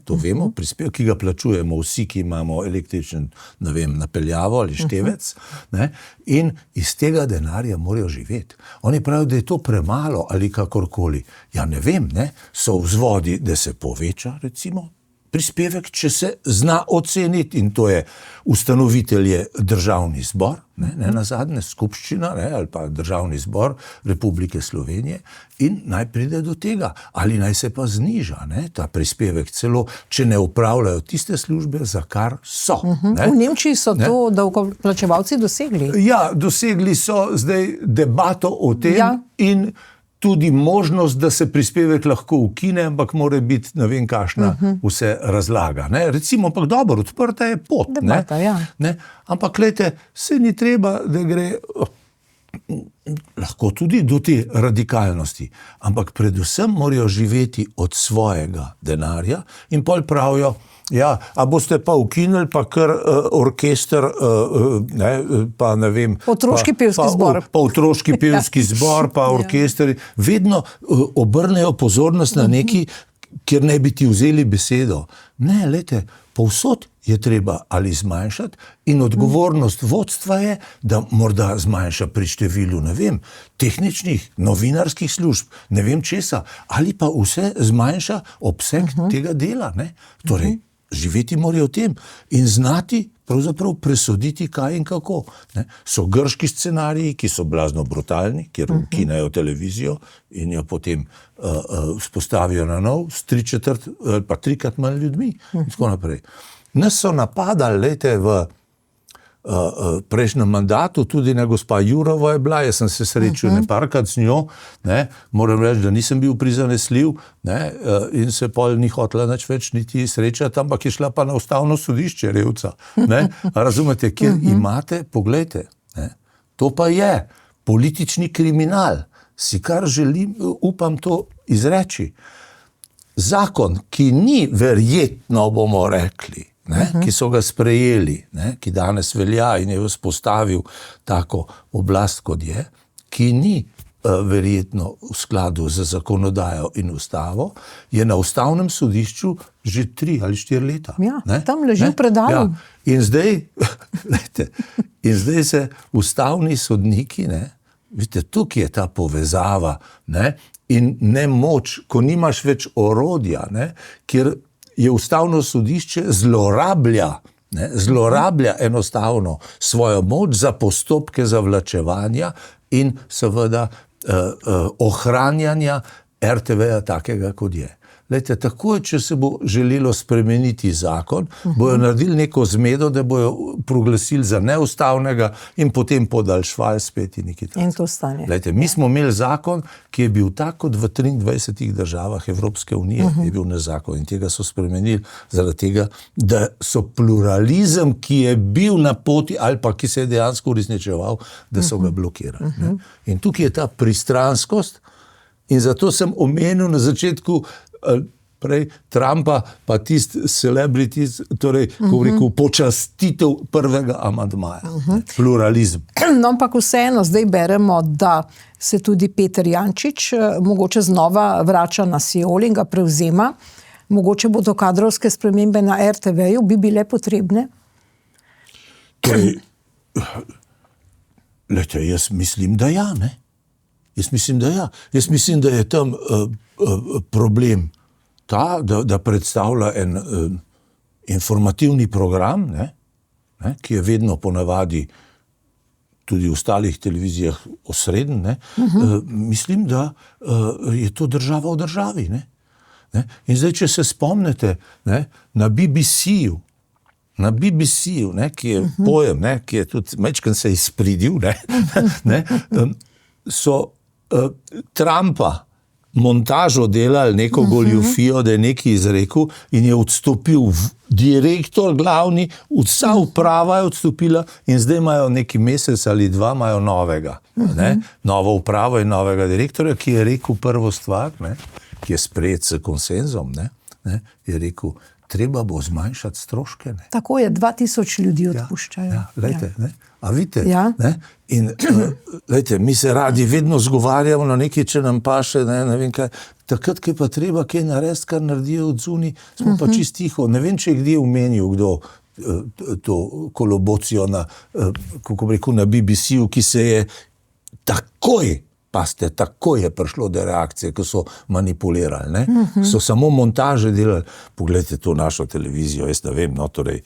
to vemo, prispevek, ki ga plačujemo vsi, ki imamo električen, napeljavo ali števec, ne, in iz tega denarja morajo živeti. Oni pravijo, da je to premalo ali kakorkoli. Ja, ne vem, ne, so vzvodi, da se poveča, recimo, prispevek, če se zna oceniti, in to je ustanovitelj je državni zbor, ne nazadnje skupščina, ne, ali pa državni zbor Republike Slovenije, in naj pride do tega, ali naj se pa zniža, ne, ta prispevek celo, če ne upravljajo tiste službe, za kar so. Ne. V Nemčiji so to davkoplačevalci dosegli. Ja, dosegli so zdaj debato o tem, in tudi možnost, da se prispevek lahko ukine, ampak mora biti ne vem kakšna vse razlaga. Ne? Recimo, pa dobro, odprta je pot. Debata, ne? Ja. Ne? Ampak glejte, se ni treba, da gre lahko tudi do te radikalnosti, ampak predvsem morajo živeti od svojega denarja in pol pravijo, ja, a boste pa ukinili pa kar orkester, pa ne vem... Otroški pevski zbor. Pa otroški pevski zbor, pa orkester. Vedno obrnejo pozornost na neki, kjer ne bi ti vzeli besedo. Ne, lejte, povsod je treba ali zmanjšati in odgovornost vodstva je, da morda zmanjša pri številu, ne vem, tehničnih, novinarskih služb, ne vem česa, ali pa vse zmanjša obseg tega dela, ne? Torej, živeti morajo v tem in znati pravzaprav presoditi, kaj in kako. Ne? So grški scenariji, ki so blazno brutalni, kjer ukinejo televizijo in jo potem vzpostavijo na nov s 3/4 pa 3-krat manj ljudmi in tako naprej. Nas so napadali, lejte, v prejšnjem mandatu, tudi na gospa Jurova je bila, jaz sem se srečal neparkrat z njo, ne, moram reči, da nisem bil prizanesljiv, ne, in se pol ni hotela nič več niti srečati, ampak je šla pa na ustavno sodišče, revca. Ne. Razumete, kjer imate, poglejte, ne, to pa je politični kriminal, si kar želim, upam to izreči. Zakon, ki ni verjetno, bomo rekli, ne, ki so ga sprejeli, ne, ki danes velja in je vzpostavil tako oblast, kot je, ki ni verjetno v skladu z zakonodajo in ustavo, je na ustavnem sodišču že 3 ali 4 leta. Ja, ne, tam leži v predalu. Ja. In zdaj se ustavni sodniki, ne, vidite, tukaj je ta povezava, ne, in nemoč, ko nimaš več orodja, ne, kjer je ustavno sodišče zlorablja enostavno svojo moč za postopke zavlačevanja in seveda ohranjanja RTV-ja takega, kot je. Lejte, takoj, če se bo želelo spremeniti zakon, bojo naredili neko zmedo, da bojo proglasili za neustavnega in potem podaljšvali spet in nekaj takega. In to stane. Lejte, mi smo imeli zakon, ki je bil tak kot v 23 državah Evropske unije, je bil naš zakon in tega so spremenili zaradi tega, da so pluralizem, ki je bil na poti ali pa ki se je dejansko uresničeval, da so ga blokirali. In tukaj je ta pristranskost in zato sem omenil na začetku prej Trumpa, pa tisti celebrities, torej, ko rekel, počastitev prvega amandmaja. Pluralizem. No, ampak vseeno, zdaj beremo, da se tudi Peter Jančič mogoče znova vrača na Siol in ga prevzema. Mogoče bodo kadrovske spremembe na RTV-ju bi bile potrebne? Torej, lejte, jaz mislim, da ja, ne? Jaz mislim, da je tam problem ta, da predstavlja en informativni program, ne, ki je vedno ponavadi tudi v ostalih televizijah osreden, ne, mislim, da je to država v državi. Ne. In zdaj, če se spomnite, ne, na BBC-ju, ne, ki je pojem, ne, ki je tudi majčkeno se izpridil, ne, so Trumpa montažo delali, neko goljufijo, da je nekaj izrekel in je odstopil direktor glavni, vsa uprava je odstopila in zdaj imajo neki mesec ali 2 imajo novega, ne, novo upravo in novega direktorja, ki je rekel prvo stvar, ne, ki je sprejet s konsenzom, ne, je rekel, treba bo zmanjšati stroške. Ne. Tako je, 2000 ljudi odpuščajo. Lejte, ne. A vidite? Ja. Ne? In lejte, mi se radi vedno zgovarjamo na nekaj, če nam paše, ne vem kaj. Takrat, ki pa treba kaj narediti, kar naredijo od zunaj, smo pa čist tiho. Ne vem, če je kdaj omenil kdo to kolobocijo na, kako bi rekel, na BBC-u, ki se je takoj je prišlo do reakcije, ko so manipulirali. Ne? So samo montaže delali. Poglejte to našo televizijo, jaz ne vem, no, torej,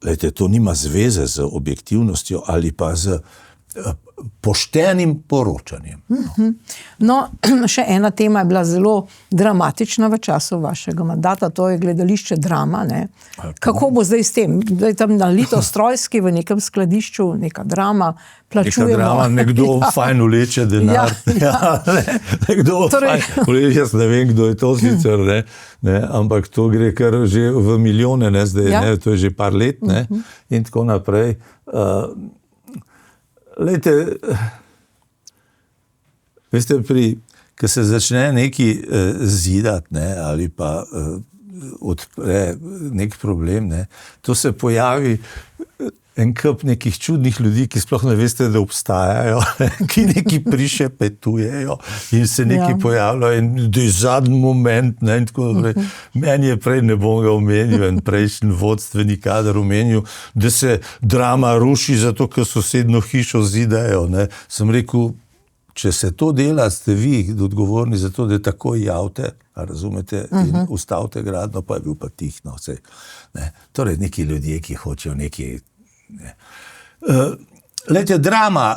lejte, to nima zveze z objektivnostjo ali pa z poštenim poročanjem. No, še ena tema je bila zelo dramatična v času vašega mandata, to je gledališče Drama. Ne? Kako bo zdaj s tem? Zdaj tam na Litostrojski v nekem skladišču, neka drama, plačujemo. Neka drama, nekdo fajn vleče denar. Nekdo torej, fajn, jaz ne vem, kdo je to sicer, ne, ampak to gre kar že v milijone, ne, zdaj, ne, to je že par let, ne, in tako naprej. Lejte, veste, ko se začne nekaj zidati, ne, ali pa odpre nek problem, ne, to se pojavi en kup nekih čudnih ljudi, ki sploh ne veste, da obstajajo, ki neki prišepetujejo in se neki pojavljajo in da je zadnji moment, ne, in tako naprej. Meni je prej, ne bom ga omenil, en prejšnji vodstveni kader omenil, da se Drama ruši zato, ker sosedno hišo zidajo, ne. Sem rekel, če se to dela, ste vi odgovorni za to, da takoj javite, razumete, in ustavite gradno, pa je bil pa tihno vse. Torej, neki ljudje, ki hočejo neki. Lejte, Drama,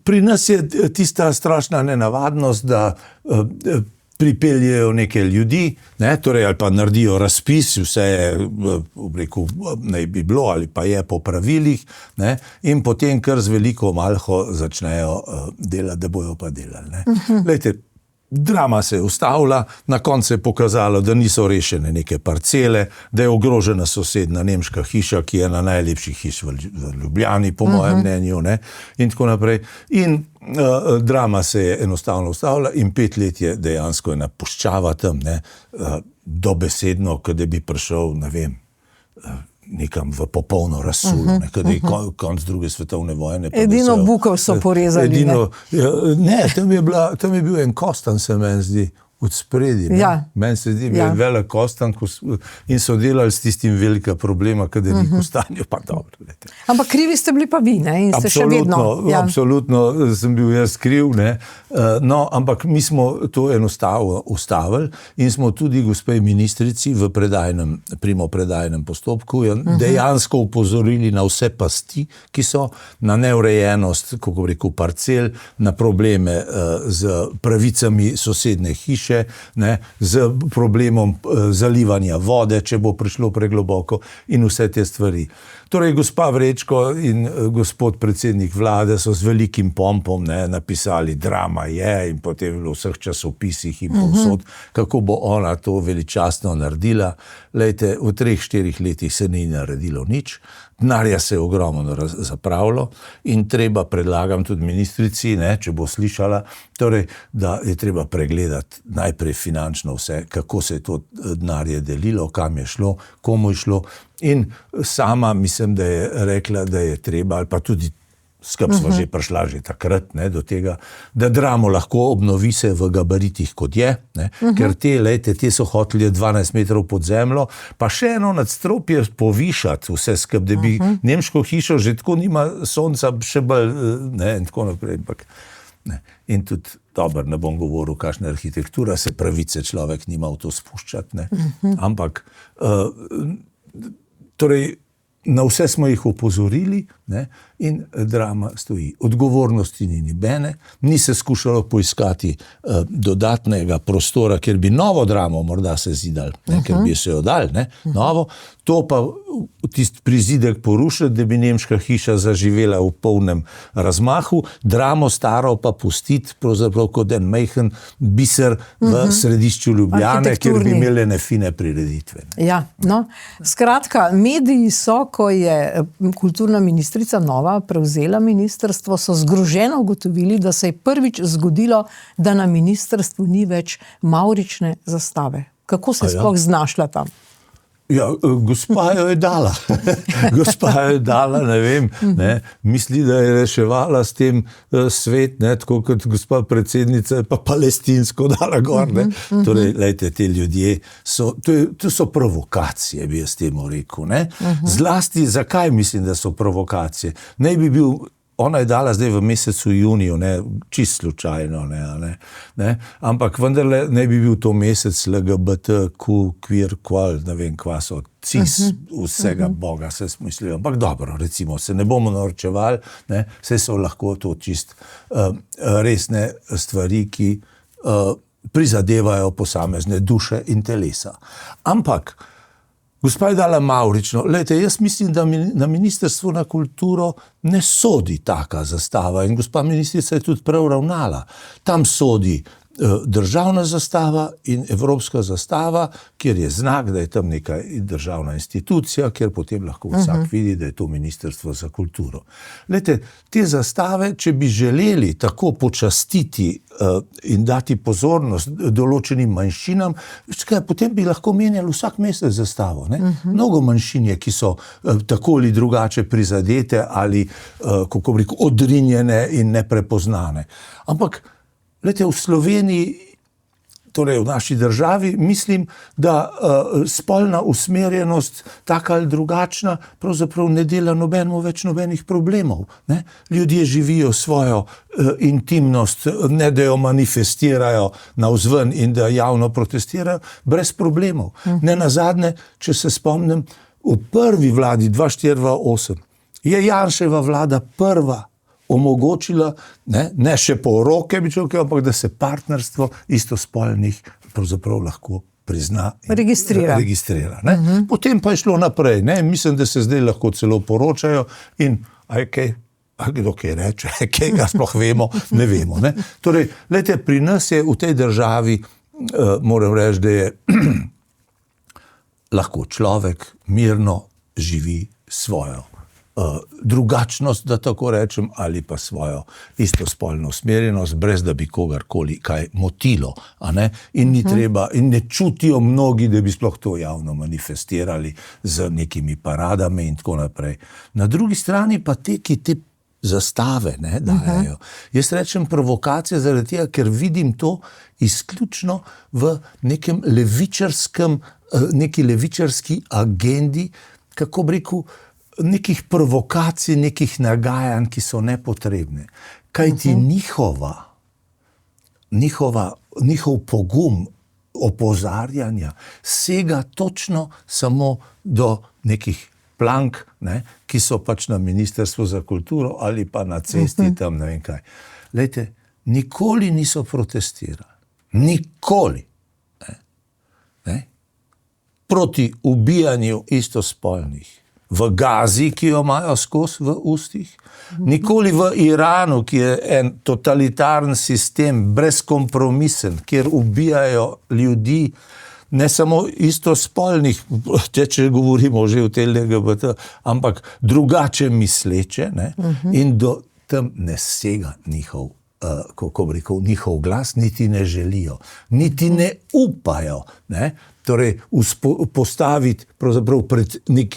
pri nas je tista strašna nenavadnost, da pripeljejo neke ljudi, ne, torej ali pa naredijo razpis, vse je, rekel, naj bi bilo ali pa je po pravilih, ne, in potem kar z veliko malho začnejo delati, da bojo pa delali. Ne. Lejte, Drama se je ustavila, na koncu je pokazalo, da niso rešene neke parcele, da je ogrožena sosedna nemška hiša, ki je ena najlepših hiš v Ljubljani, po mojem mnenju, ne, in tako naprej. In Drama se je enostavno ustavila in 5 let je dejansko ena puščava tam, ne, dobesedno, kada bi prišel, ne vem, nekam v popolno razsulo, kada je konc druge svetovne vojne. Edino Bukov so porezali. Ne, tam je bil en Kostan, se meni zdi, od spredi. Meni se zdi, bil velik Kostan in so delali s tistim velika problema, kada ni Kostanju, pa dobro. Ampak krivi ste bili pa vi, ne? In ste še vedno. Absolutno sem bil jaz kriv, ne. No, ampak mi smo to enostavno ustavili in smo tudi gospej ministrici v primopredajnem postopku dejansko upozorili na vse pasti, ki so na neurejenost, kako bi rekel, parcel, na probleme z pravicami sosedne hiše, ne, z problemom zalivanja vode, če bo prišlo pregloboko in vse te stvari. Torej, gospa Vrečko in gospod predsednik vlade so z velikim pompom, ne, napisali Drama je in potem v vseh časopisih in povsod, kako bo ona to veličastno naredila. Lejte, v 3-4 letih se ni naredilo nič. Denarja se je ogromno zapravilo in treba, predlagam tudi ministrici, ne, če bo slišala, torej, da je treba pregledati najprej finančno vse, kako se je to denarje delilo, kam je šlo, komu je šlo, in sama mislim, da je rekla, da je treba, ali pa tudi skupaj smo že prišla že takrat, ne, do tega, da Dramo lahko obnovi se v gabaritih, kot je, ne, ker te so hoteli 12 metrov pod zemljo, pa še eno nadstropje povišati vse skupaj, da bi nemško hišo že tako nima sonca še bolj, ne, in tako naprej, ampak ne. In tudi, dobro, ne bom govoril, kakšna arhitektura, se pravice človek nima v to spuščati, ne, ampak torej, na vse smo jih opozorili, ne, in Drama stoji. Odgovornosti ni nobene, ni se skušalo poiskati dodatnega prostora, kjer bi novo Dramo morda se zidali, ne, ker bi se jo dali, ne, novo, to pa tisti prizidek porušiti, da bi nemška hiša zaživela v polnem razmahu, Dramo staro pa pustiti pravzaprav kot en majhen biser v središču Ljubljane, kjer bi imeli ene fine prireditve. Ja, no, skratka, mediji so, ko je kulturna ministrica ministrica nova prevzela ministrstvo, so zgroženo ugotovili, da se je prvič zgodilo, da na ministrstvu ni več mavrične zastave. Kako se je sploh znašla tam? Ja, gospa jo je dala. Gospa jo je dala, ne vem, ne, misli, da je reševala s tem svet, ne, tako kot gospa predsednica je pa palestinsko dala gor, ne. Torej, lejte, te ljudje to so provokacije, bi jaz temu rekel, ne. Zlasti, zakaj mislim, da so provokacije? Naj bi bil, ona je dala zdaj v mesecu juniju, ne, čist slučajno, ne, ampak vendarle ne bi bil to mesec LGBTQ, queer, qual, ne vem, kva so, cis, vsega Boga se smislijo. Ampak dobro, recimo, se ne bomo norčevali, ne, vse so lahko to čist resne stvari, ki prizadevajo posamezne duše in telesa. Ampak gospa je dala mavrično. Lejte, jaz mislim, da na Ministrstvu na kulturo ne sodi taka zastava in gospa ministrica je tudi prav ravnala. Tam sodi državna zastava in evropska zastava, kjer je znak, da je tam neka državna institucija, kjer potem lahko vsak vidi, da je to Ministrstvo za kulturo. Lejte, te zastave, če bi želeli tako počastiti in dati pozornost določenim manjšinam, potem bi lahko menjali vsak mesec zastavo. Mnogo manjšin je, ki so tako ali drugače prizadete ali, kako bi rekel, odrinjene in neprepoznane. Ampak lejte, v Sloveniji, torej v naši državi, mislim, da spolna usmerjenost, taka ali drugačna, pravzaprav ne dela nobenemu več nobenih problemov. Ne? Ljudje živijo svojo intimnost, ne da jo manifestirajo navzven in da javno protestirajo, brez problemov. Ne nazadnje, če se spomnim, v prvi vladi 2004-2008 je Janševa vlada prva omogočila, ne še poroke, ampak da se partnerstvo istospolnih pravzaprav lahko prizna in registrira. Potem pa je šlo naprej. Ne? Mislim, da se zdaj lahko celo poročajo in kdo kaj reče, kaj ga sploh vemo, ne vemo. Ne? Torej, lejte, pri nas je v tej državi, moram reči, da je lahko človek mirno živi svojo drugačnost, da tako rečem, ali pa svojo istospolno usmerjenost, brez da bi kogarkoli kaj motilo. In ni treba, in ne čutijo mnogi, da bi sploh to javno manifestirali z nekimi paradami in tako naprej. Na drugi strani pa te, ki te zastave dajejo. Jaz rečem provokacija zaradi tega, ker vidim to izključno v nekem neki levičarski agendi, kako bi rekel, nekih provokacij, nekih nagajanj, ki so nepotrebne. Kajti njihov pogum opozarjanja sega točno samo do nekih plank, ki so pač na Ministrstvu za kulturo ali pa na cesti tam, ne vem kaj. Lejte, nikoli niso protestirali. Nikoli. Proti ubijanju istospolnih. V Gazi, ki jo imajo skozi v ustih, nikoli v Iranu, ki je en totalitarni sistem, brezkompromisen, kjer ubijajo ljudi, ne samo istospolnih, če govorimo že o tej LGBT, ampak drugače misleče, in do tam ne sega njihov, kako bi rekel, njihov glas, niti ne želijo, niti ne upajo, torej postaviti pravzaprav pred nek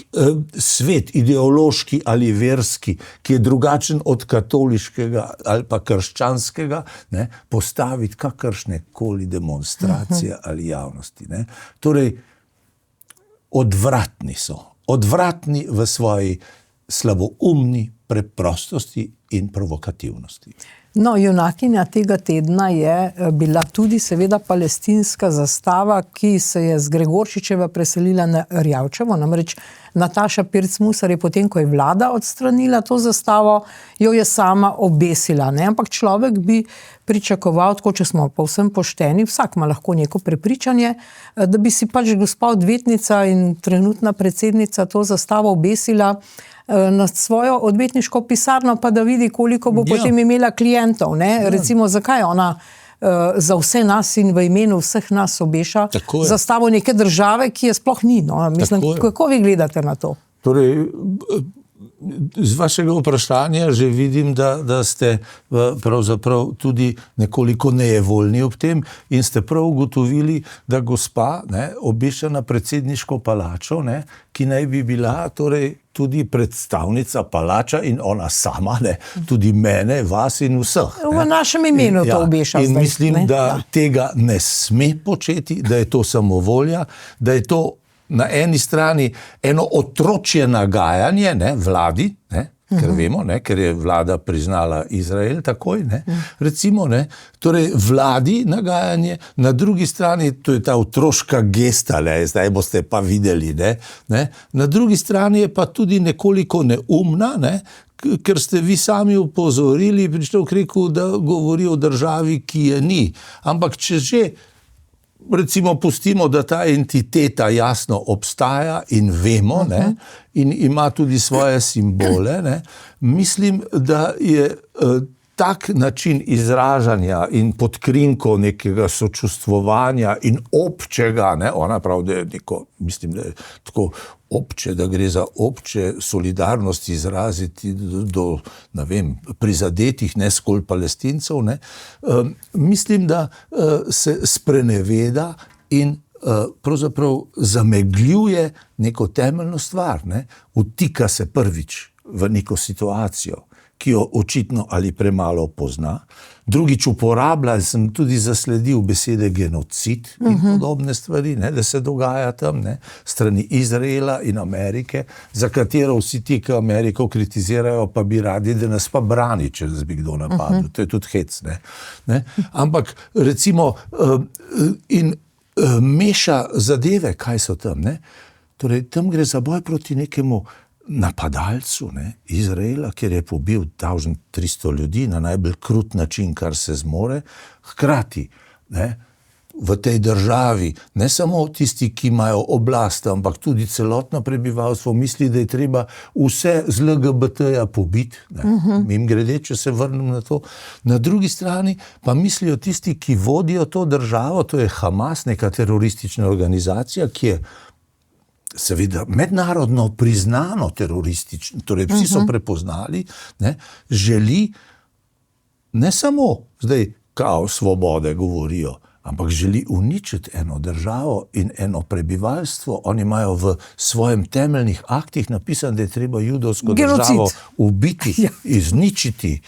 svet, ideološki ali verski, ki je drugačen od katoliškega ali pa krščanskega, postaviti kakršne koli demonstracije ali javnosti. Torej, odvratni so. Odvratni v svoji slaboumni preprostosti in provokativnosti. No, junakinja tega tedna je bila tudi seveda palestinska zastava, ki se je z Gregorčičeva preselila na Erjavčevo, namreč Nataša Pirc Musar je potem, ko je vlada odstranila to zastavo, jo je sama obesila. Ampak človek bi pričakoval, tako če smo povsem pošteni, vsak ima lahko neko prepričanje, da bi si pač gospa odvetnica in trenutna predsednica to zastavo obesila na svojo odvetniško pisarno, pa da vidi, koliko bo potem imela klientov. Recimo, zakaj ona za vse nas in v imenu vseh nas obeša zastavo neke države, ki je sploh ni. Mislim, kako vi gledate na to? Torej, Z vašega vprašanja že vidim, da ste pravzaprav tudi nekoliko nejevoljni ob tem in ste prav ugotovili, da gospa obišče na predsedniško palačo, ki naj bi bila torej tudi predstavnica palača in ona sama, tudi mene, vas in vseh. V našem imenu to obiša. In mislim, da tega ne sme početi, da je to samovolja, da je to na eni strani eno otročje nagajanje vladi, ker vemo, ker je vlada priznala Izrael takoj, recimo, torej vladi nagajanje, na drugi strani, to je ta otroška gesta, zdaj boste pa videli, na drugi strani je pa tudi nekoliko neumna, ker ste vi sami upozorili, prišel k reku, da govori o državi, ki je ni. Ampak če že recimo pustimo, da ta entiteta jasno obstaja in vemo, in ima tudi svoje simbole, mislim, da je tak način izražanja in pod krinko nekega sočustvovanja in občega, ona pravi, da je neko, mislim, da je tako obče, da gre za obče solidarnost izraziti do, ne vem, prizadetih, ne zgolj Palestincev, mislim, da se spreneveda in pravzaprav zamegljuje neko temeljno stvar, vtika se prvič v neko situacijo, ki jo očitno ali premalo pozna. Drugič uporablja, sem tudi zasledil besede genocid in podobne stvari, da se dogaja tam, strani Izraela in Amerike, za katero vsi ti, ki Ameriko kritizirajo, pa bi radi, da nas pa brani, če nas bi kdo napadel. To je tudi hec, Ampak recimo in meša zadeve, kaj so tam, Torej, tam gre za boj proti nekemu napadalcu, Izraela, kjer je pobil 1300 ljudi na najbolj krut način, kar se zmore, hkrati, v tej državi, ne samo tisti, ki imajo oblast, ampak tudi celotno prebivalstvo misli, da je treba vse z LGBT-ja pobiti, mimogrede, če se vrnem na to. Na drugi strani pa mislijo tisti, ki vodijo to državo, to je Hamas, neka teroristična organizacija, ki je seveda mednarodno priznano teroristično, torej vsi so prepoznali, želi ne samo zdaj kao svobode govorijo, ampak želi uničiti eno državo in eno prebivalstvo. Oni imajo v svojem temeljnih aktih napisano, da je treba judovsko državo ubiti, izničiti,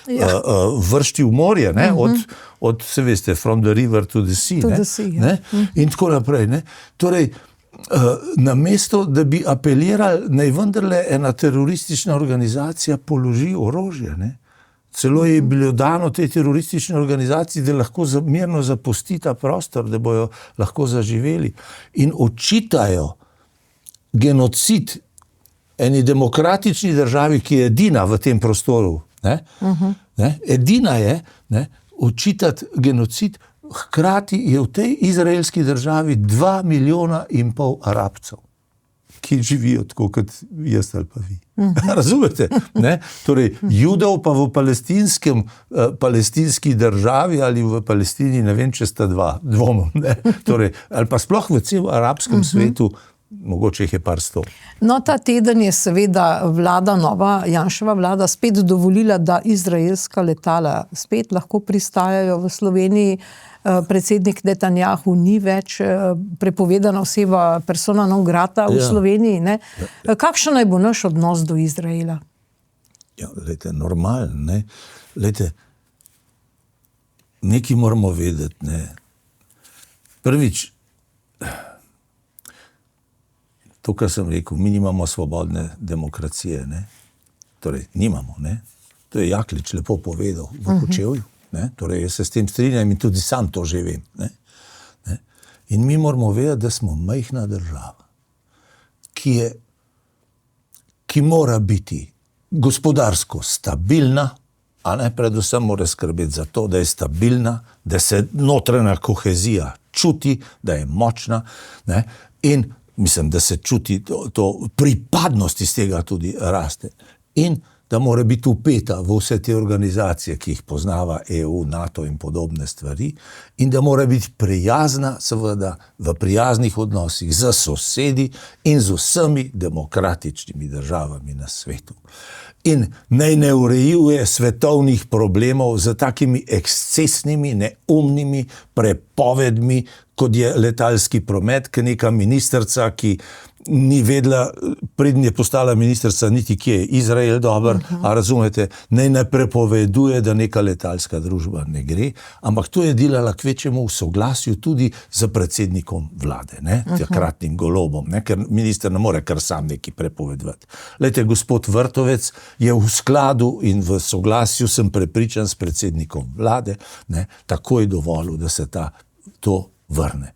vršti v morje, od, se veste, from the river to the sea, in tako naprej. Torej, namesto, da bi apelirali, naj vendarle ena teroristična organizacija položi orožje, Celo je bilo dano tej teroristični organizaciji, da lahko mirno zapusti ta prostor, da bojo lahko zaživeli. In očitajo genocid eni demokratični državi, ki je edina v tem prostoru. Edina je očitati genocid. Hkrati je v tej izraelski državi 2,5 milijona Arabcev, ki živijo tako kot jaz ali pa vi. Razumete? Torej, Judov pa v palestinski državi ali v Palestini, ne vem, če sta dva, dvomom. Torej, ali pa sploh v celem arabskem svetu, mogoče jih je par sto. No, ta teden je seveda vlada, nova Janševa vlada, spet dovolila, da izraelska letala spet lahko pristajajo v Sloveniji. Predsednik Netanjahu ni več prepovedana oseba, persona non grata v Sloveniji. Kakšen naj bo naš odnos do Izraela? Ja, glejte, normalen, Glejte, nekaj moramo vedeti, Prvič, to, kar sem rekel, mi nimamo svobodne demokracije, Torej, nimamo, To je Jaklič lepo povedal v Kočevju. Torej, jaz se s tem strinjam in tudi sam to že vem. In mi moramo vedeti, da smo majhna država, ki mora biti gospodarsko stabilna, predvsem mora skrbeti za to, da je stabilna, da se notranja kohezija čuti, da je močna, in mislim, da se čuti to pripadnost iz tega tudi raste. In da mora biti upeta v vse te organizacije, ki jih poznava EU, NATO in podobne stvari, in da mora biti prijazna, seveda, v prijaznih odnosih z sosedi in z vsemi demokratičnimi državami na svetu. In naj ne urejuje svetovnih problemov z takimi ekscesnimi, neumnimi prepovedmi, kot je letalski promet, ki neka ministrica, ki ni vedela, preden je postala ministrica, niti kje je Izrael dober, a razumete, naj ne prepoveduje, da neka letalska družba ne gre, ampak to je delala kvečemu v soglasju tudi z predsednikom vlade, takratnim Golobom, ker minister ne more kar sam nekaj prepovedovati. Glejte, gospod Vrtovec je v skladu in v soglasju, sem prepričan, s predsednikom vlade, takoj dovolil, da se to vrne.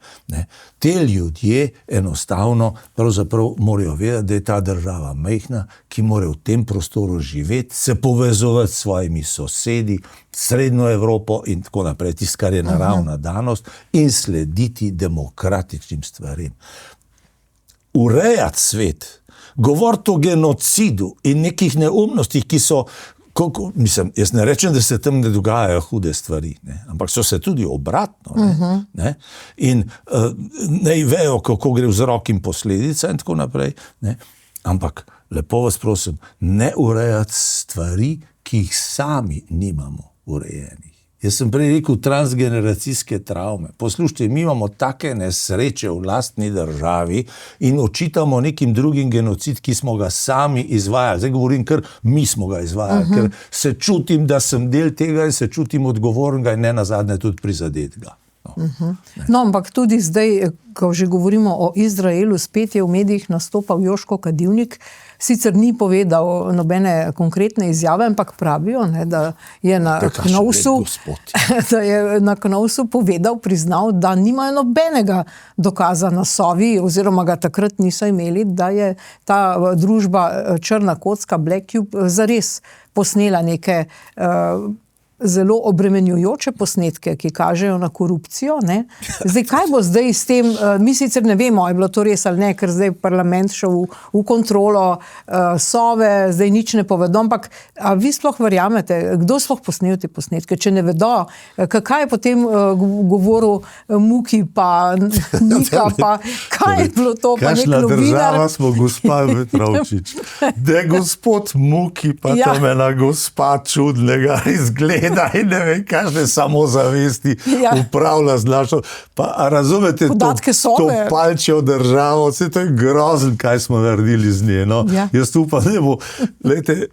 Te ljudje enostavno pravzaprav morajo vedeti, da je ta država majhna, ki mora v tem prostoru živeti, se povezovati s svojimi sosedi, Srednjo Evropo in tako naprej, tisto, kar je naravna danost, in slediti demokratičnim stvarem. Urejati svet, govoriti o genocidu in nekih neumnostih, ki so mislim, jaz ne rečem, da se tam ne dogajajo hude stvari, ampak so se tudi obratno. In naj vejo, kako gre vzrok in posledica in tako naprej. Ampak, lepo vas prosim, ne urejati stvari, ki jih sami nimamo urejenih. Jaz sem prej rekel transgeneracijske travme. Poslušajte, mi imamo take nesreče v lastni državi in očitamo nekim drugim genocid, ki smo ga sami izvajali. Zdaj govorim, ker mi smo ga izvajali, ker se čutim, da sem del tega in se čutim odgovornega in ne nazadnje tudi prizadetega. No, ampak tudi zdaj, ko že govorimo o Izraelu, spet je v medijih nastopal Joško Kadivnik, sicer ni povedal nobene konkretne izjave, ampak pravijo, da je na Knovsu povedal, priznal, da nimajo nobenega dokaza na Sovi, oziroma ga takrat niso imeli, da je ta družba Črna kocka Black Cube zares posnela neke zelo obremenjujoče posnetke, ki kažejo na korupcijo. Zdaj, kaj bo zdaj s tem? Mi sicer ne vemo, je bilo to res ali ne, ker zdaj parlament šel v kontrolo Sove, zdaj nič ne povedo, ampak a vi sploh verjamete, kdo sploh posnel te posnetke, če ne vedo, kaj je potem govoril Muki pa Nika, pa kaj je bilo to, pa nek novinar? Kakšna država smo, gospa Petrovčič, da je gospod Muki pa tam ena gospa čudnega izgleda in ne vem, kakšne samozavesti upravlja z našo. Pa razumete, to palčjo državo, vse to je grozen, kaj smo naredili z nje. Jaz upam, ne bo, gledajte,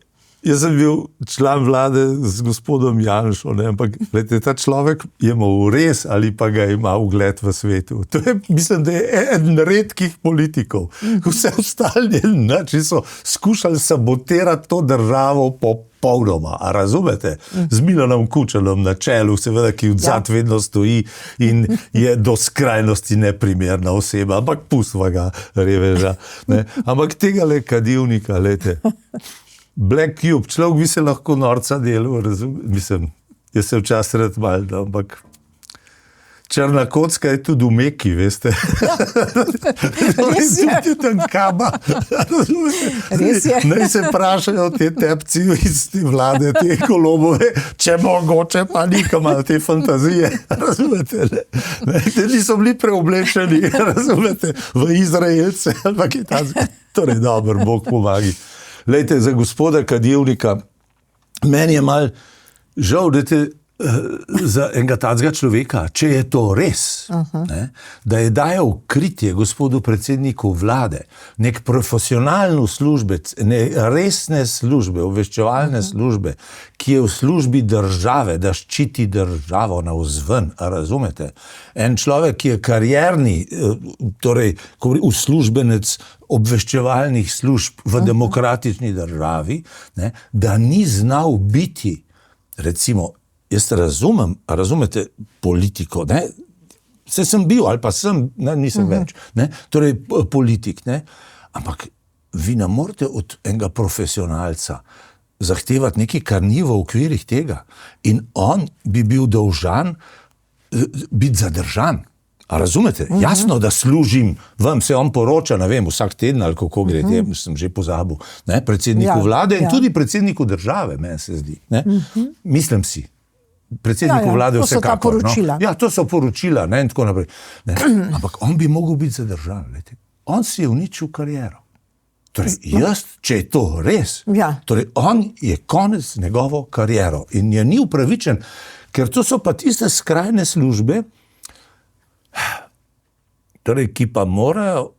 jaz sem bil član vlade z gospodom Janšo, ampak gledajte, ta človek je imel res ali pa ga ima ugled v svetu. To je, mislim, da je eden redkih politikov. Vse ostali način so skušali sabotirati to državo popolnoma, a razumete? Z Milanom Kučanom na čelu, seveda, ki odzad vedno stoji in je do skrajnosti neprimerna oseba, ampak pustva ga, reveža. Ampak tegale Kadivnika, lete, Black Cube, človek bi se lahko norca delal, mislim, jaz se včasih rad malo, ampak Črna kocka je tudi v Meki, veste. Res je. Tudi tam kaba. Res je. Naj se vprašajo te tepci iz te vlade, te Golobove, če mogoče pa nikam ali te fantazije. Razumete? Te niso bili preoblečeni, razumete, v Izraelce, ampak je ta, torej dober, Bog pomagi. Lejte, za gospoda Kadivnika, meni je mal žal, da te za enega tacga človeka, če je to res, da je dajal kritje gospodu predsedniku vlade, nek profesionalno službec, resne službe, obveščevalne službe, ki je v službi države, da ščiti državo navzven, a razumete? En človek, ki je karierni, torej uslužbenec obveščevalnih služb v demokratični državi, da ni znal biti, recimo, jaz razumem, razumete, politiko, se sem bil ali pa sem, nisem več, torej politik, ampak vi ne morete od enega profesionalca zahtevati nekaj, kar ni v okvirih tega in on bi bil dolžan biti zadržan. A razumete? Jasno, da služim vam, se on poroča, ne vem, vsak teden ali kako gre, sem že pozabil, ne, predsedniku vlade in tudi predsedniku države, meni se zdi. Ne. Mislim si. Predsedniku vlade vsekakor. To so ta poročila. No. Ja, to so poročila, ne, in tako naprej. Ne. Ampak on bi mogel biti zadržan. Lejte. On si je uničil kariero. Torej, jaz, če je to res, torej on je konec njegovo kariero in je ni upravičen, ker to so pa tiste skrajne službe, torej, ki pa morajo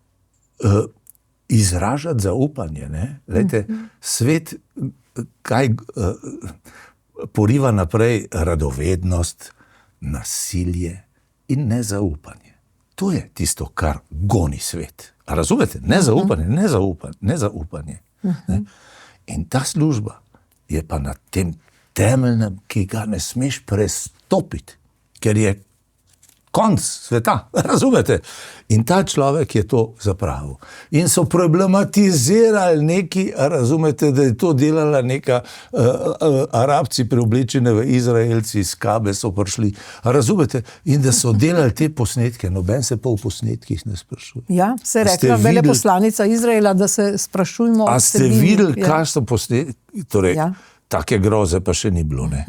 izražati zaupanje. Ne? Lejte, svet kaj poriva naprej radovednost, nasilje in nezaupanje. To je tisto, kar goni svet. A razumete? Nezaupanje. Ne? In ta služba je pa na tem temeljnem, ki ga ne smeš prestopiti, ker je konc sveta, razumete? In ta človek je to zapravil. In so problematizirali neki, razumete, da je to delala neka Arabci preoblečene v Izraelci, iz Kabe so prišli, razumete? In da so delali te posnetke, noben se pa v posnetkih ne sprašuje. Ja, se je rekla veleposlanica Izraela, da se sprašujemo. A ste videli, kaj so posnetki? Torej, take groze pa še ni bilo, ne?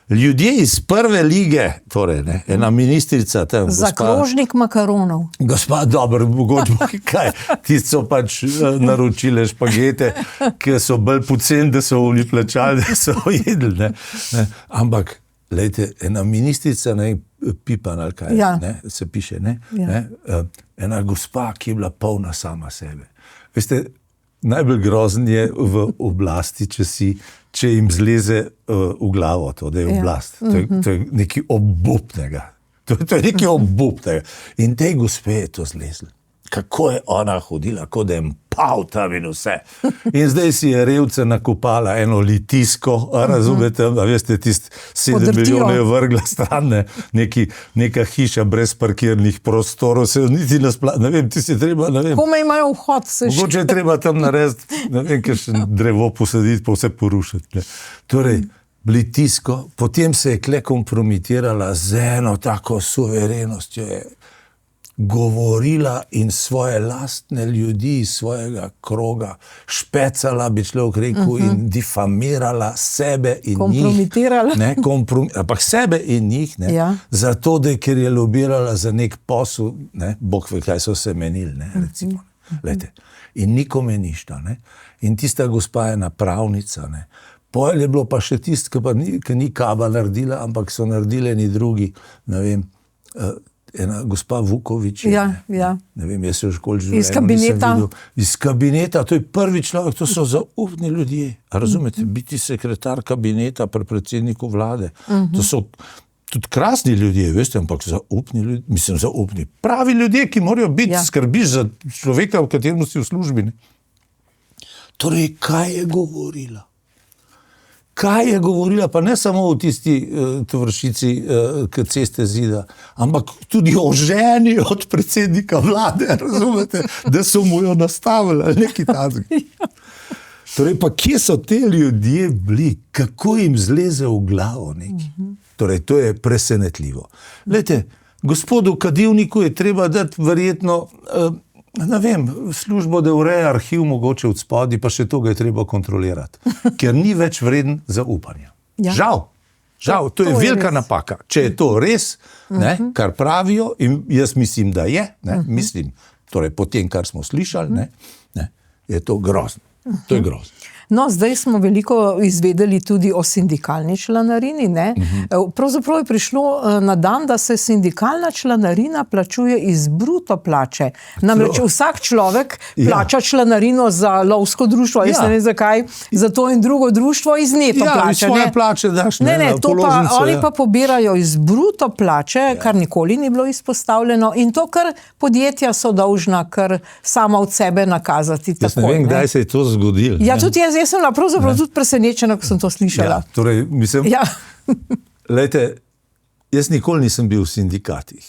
Ljudje iz prve lige, torej, ne, ena ministrica tam, zakrožnik makaronov. Gospa, dobro, mogoče kaj, ti so pač naročile špagete, ki so bolj poceni, da so oni plačali, da so jedli, ne. Ampak, lejte, ena ministrica, ne, Pipan ali kaj, ne, se piše, ne, ena gospa, ki je bila polna sama sebe. Veste, najbolj grozen je v oblasti, če jim zleze v glavo to, da je oblast. To je nekaj obupnega. To je nekaj obupnega. In tej gospe je to zlezlo. Kako je ona hodila, kot da je pal tam in vse. In zdaj si je revce nakopala eno litisko, razumete, a veste, tist 7 milijonov je vrgla stran, neka hiša brez parkirnih prostorov, se niti ne vem, ti si treba, ne vem. Kome imajo vhod? Mogoče je treba tam narediti, ne vem, ker še drevo posaditi, pa vse porušiti. Torej, litisko, potem se je kle kompromitirala z eno tako suverenostjo, je govorila in svoje lastne ljudi iz svojega kroga špecala, bi človek rekel, in difamirala sebe in kompromitirala. Njih. Ampak sebe in njih, zato, ker je lobirala za nek posel, Bog ve, kaj so se menili, recimo. Lejte, in nikome ništa. In tista gospa je napravnica. Potem je bilo pa še tist, ki ni Kaba naredila, ampak so naredili eni drugi, ne vem, ena gospa Vukovič, ne vem, jaz se jo školi življenju iz kabineta. Iz kabineta, to je prvi človek, to so zaupni ljudje. Razumete, biti sekretar kabineta pri predsedniku vlade, to so tudi krasni ljudje, veste, ampak zaupni ljudje, mislim zaupni, pravi ljudje, ki morajo biti, skrbiš za človeka, v katerem si v službi. Torej, kaj je govorila? Kaj je govorila, pa ne samo o tisti tovarišici, ki ceste zida, ampak tudi o ženi od predsednika vlade, razumete, da so mu jo nastavili, ali nekaj takega. Torej, pa kje so te ljudje bili, kako jim zleze v glavo nekaj? Torej, to je presenetljivo. Glejte, gospodu Kadivniku je treba dati verjetno, ne vem, službo, da ureja arhiv mogoče od spodaj, pa še to ga je treba kontrolirati, ker ni več vreden zaupanja. Žal, to je velika napaka. Če je to res, kar pravijo, in jaz mislim, da je, mislim, torej po tem, kar smo slišali, je to grozno. To je grozno. No, zdaj smo veliko izvedeli tudi o sindikalni članarini. Pravzaprav je prišlo na dan, da se sindikalna članarina plačuje iz bruto plače. Namreč vsak človek plača članarino za lovsko društvo, jaz ne vem zakaj, za to in drugo društvo iz neto plače. Ja, iz svoje plače daš. Oni pa pobirajo iz bruto plače, kar nikoli ni bilo izpostavljeno, in to, kar podjetja so dolžna, kar sama od sebe nakazati. Jaz ne vem, kdaj se je to zgodilo. Ja, tudi jaz sem pravzaprav tudi presenečena, ko sem to slišala. Torej, mislim, lejte, jaz nikoli nisem bil v sindikatih.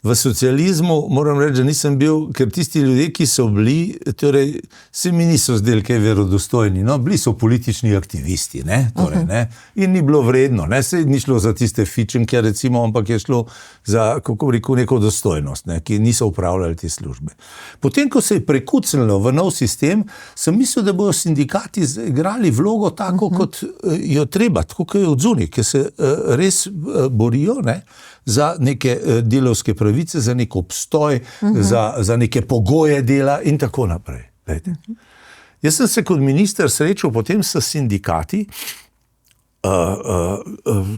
V socializmu moram reči, da nisem bil, ker tisti ljudje, ki so bili, torej se mi niso zdeli kaj verodostojni, no, bili so politični aktivisti, ne, torej, ne, in ni bilo vredno, ne, se ni šlo za tiste fičenke, recimo, ampak je šlo za, kako rekel, neko dostojnost, ne, ki niso upravljali te službe. Potem, ko se je prekucnilo v nov sistem, sem mislil, da bodo sindikati igrali vlogo tako, kot jo treba, tako kot je odzuni, ki se res borijo, ne, za neke delovske pravice, za nek obstoj, za neke pogoje dela in tako naprej. Jaz sem se kot minister srečal potem s sindikati,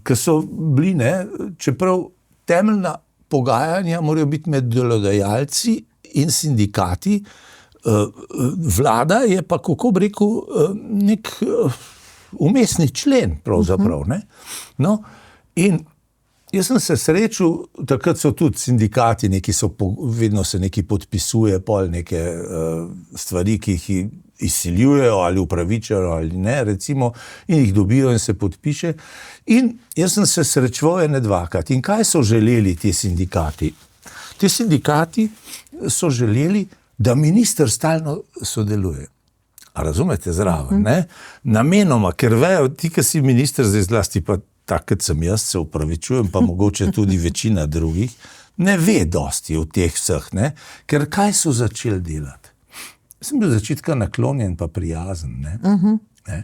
ki so bili, ne, čeprav temeljna pogajanja morajo biti med delodajalci in sindikati, vlada je pa, kako bi rekel, nek vmesni člen pravzaprav. Ne? No, in jaz sem se srečal, takrat so tudi sindikati, vedno se neki podpisuje, pol neke stvari, ki jih izsiljujejo ali upravičajo ali ne, recimo, in jih dobijo in se podpiše. In jaz sem se srečal ene dvakrat. In kaj so želeli ti sindikati? Ti sindikati so želeli, da minister stalno sodeluje. A razumete zraven, ne? Namenoma, ker vejo, ti, ki si minister, zdaj zlasti pa takrat sem jaz, se upravičujem, pa mogoče tudi večina drugih, ne ve dosti o teh vseh, ne? Ker kaj so začeli delati? Sem bil začetka naklonjen pa prijazen, ne? Ne?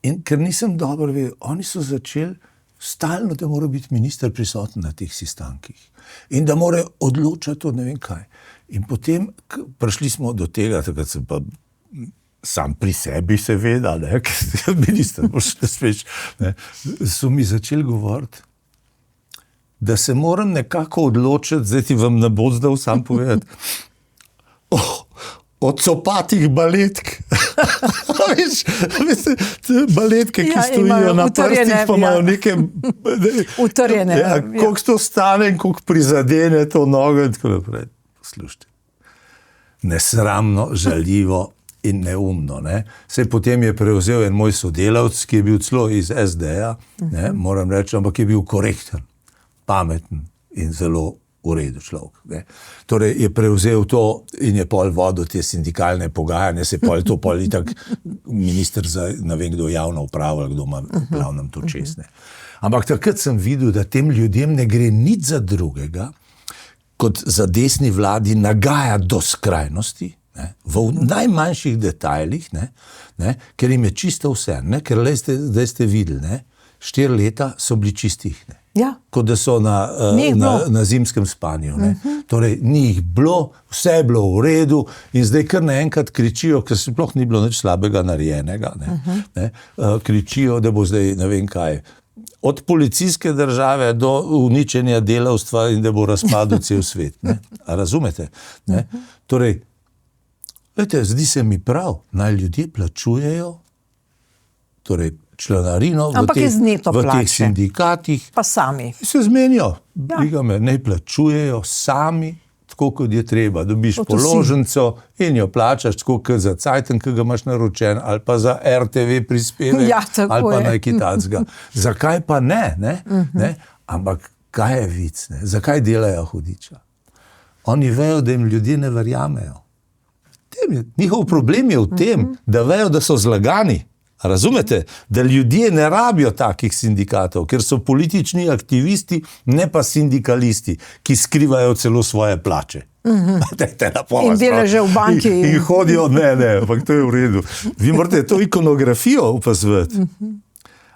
In ker nisem dobro vedel, oni so začeli stalno, da mora biti minister prisoten na teh sestankih in da mora odločati o ne vem kaj. In potem prišli smo do tega, takrat sem pa sam pri sebi seveda, ne, ker minister, ne smeš, ne, so mi začeli govoriti, da se moram nekako odločiti, zdaj ti vam ne bo zdal sam povedati, od copatih baletk. Veš, baletke, ki stojijo na prstih, pa imajo neke utrjene. Koliko to stane in koliko prizadene to nogo in tako naprej. Poslušajte. Nesramno, žaljivo in neumno. Ne? Sej potem je prevzel en moj sodelavc, ki je bil celo iz SD-ja, ne, moram reči, ampak je bil korekten, pameten in zelo v redu človek. Ne. Torej je prevzel to in je pol vodil te sindikalne pogajanja, se pol to pol itak minister za ne vem kdo javno upravlja, kdo ima glavnem to čez. Ne. Ampak takrat sem videl, da tem ljudem ne gre nič za drugega, kot za desni vladi nagaja do skrajnosti, ne, v najmanjših detajlih, ne, ker jim je čisto vse, ne, ker zdaj ste videli, ne, 4 leta so bili čistih, ne. Ja. Kot da so na zimskem spanju. Ne. Torej, ni jih bilo, vse je bilo v redu in zdaj kar naenkrat kričijo, ker sploh ni bilo nič slabega narejenega, ne, kričijo, da bo zdaj ne vem kaj, od policijske države do uničenja delavstva in da bo razpadel cel svet. Ne. A razumete? Ne. Torej, glejte, zdi se mi prav, naj ljudje plačujejo, torej članarino v teh sindikatih. Pa sami. Se zmenijo. Naj plačujejo sami, tako kot je treba. Dobiš položnico in jo plačaš tako kot za cajten, ki ga imaš naročen, ali pa za RTV prispevek, ali pa nekaj takega. Zakaj pa ne? Ne? Ampak kaj je vic? Ne? Zakaj delajo hudiča? Oni vejo, da jim ljudje ne verjamejo. Njihov problem je v tem, da vejo, da so zlagani. Razumete? Da ljudje ne rabijo takih sindikatov, ker so politični aktivisti, ne pa sindikalisti, ki skrivajo celo svoje plače. In deleže v banki. In hodijo, ne, ampak to je v redu. Vi morate to ikonografijo opazovati.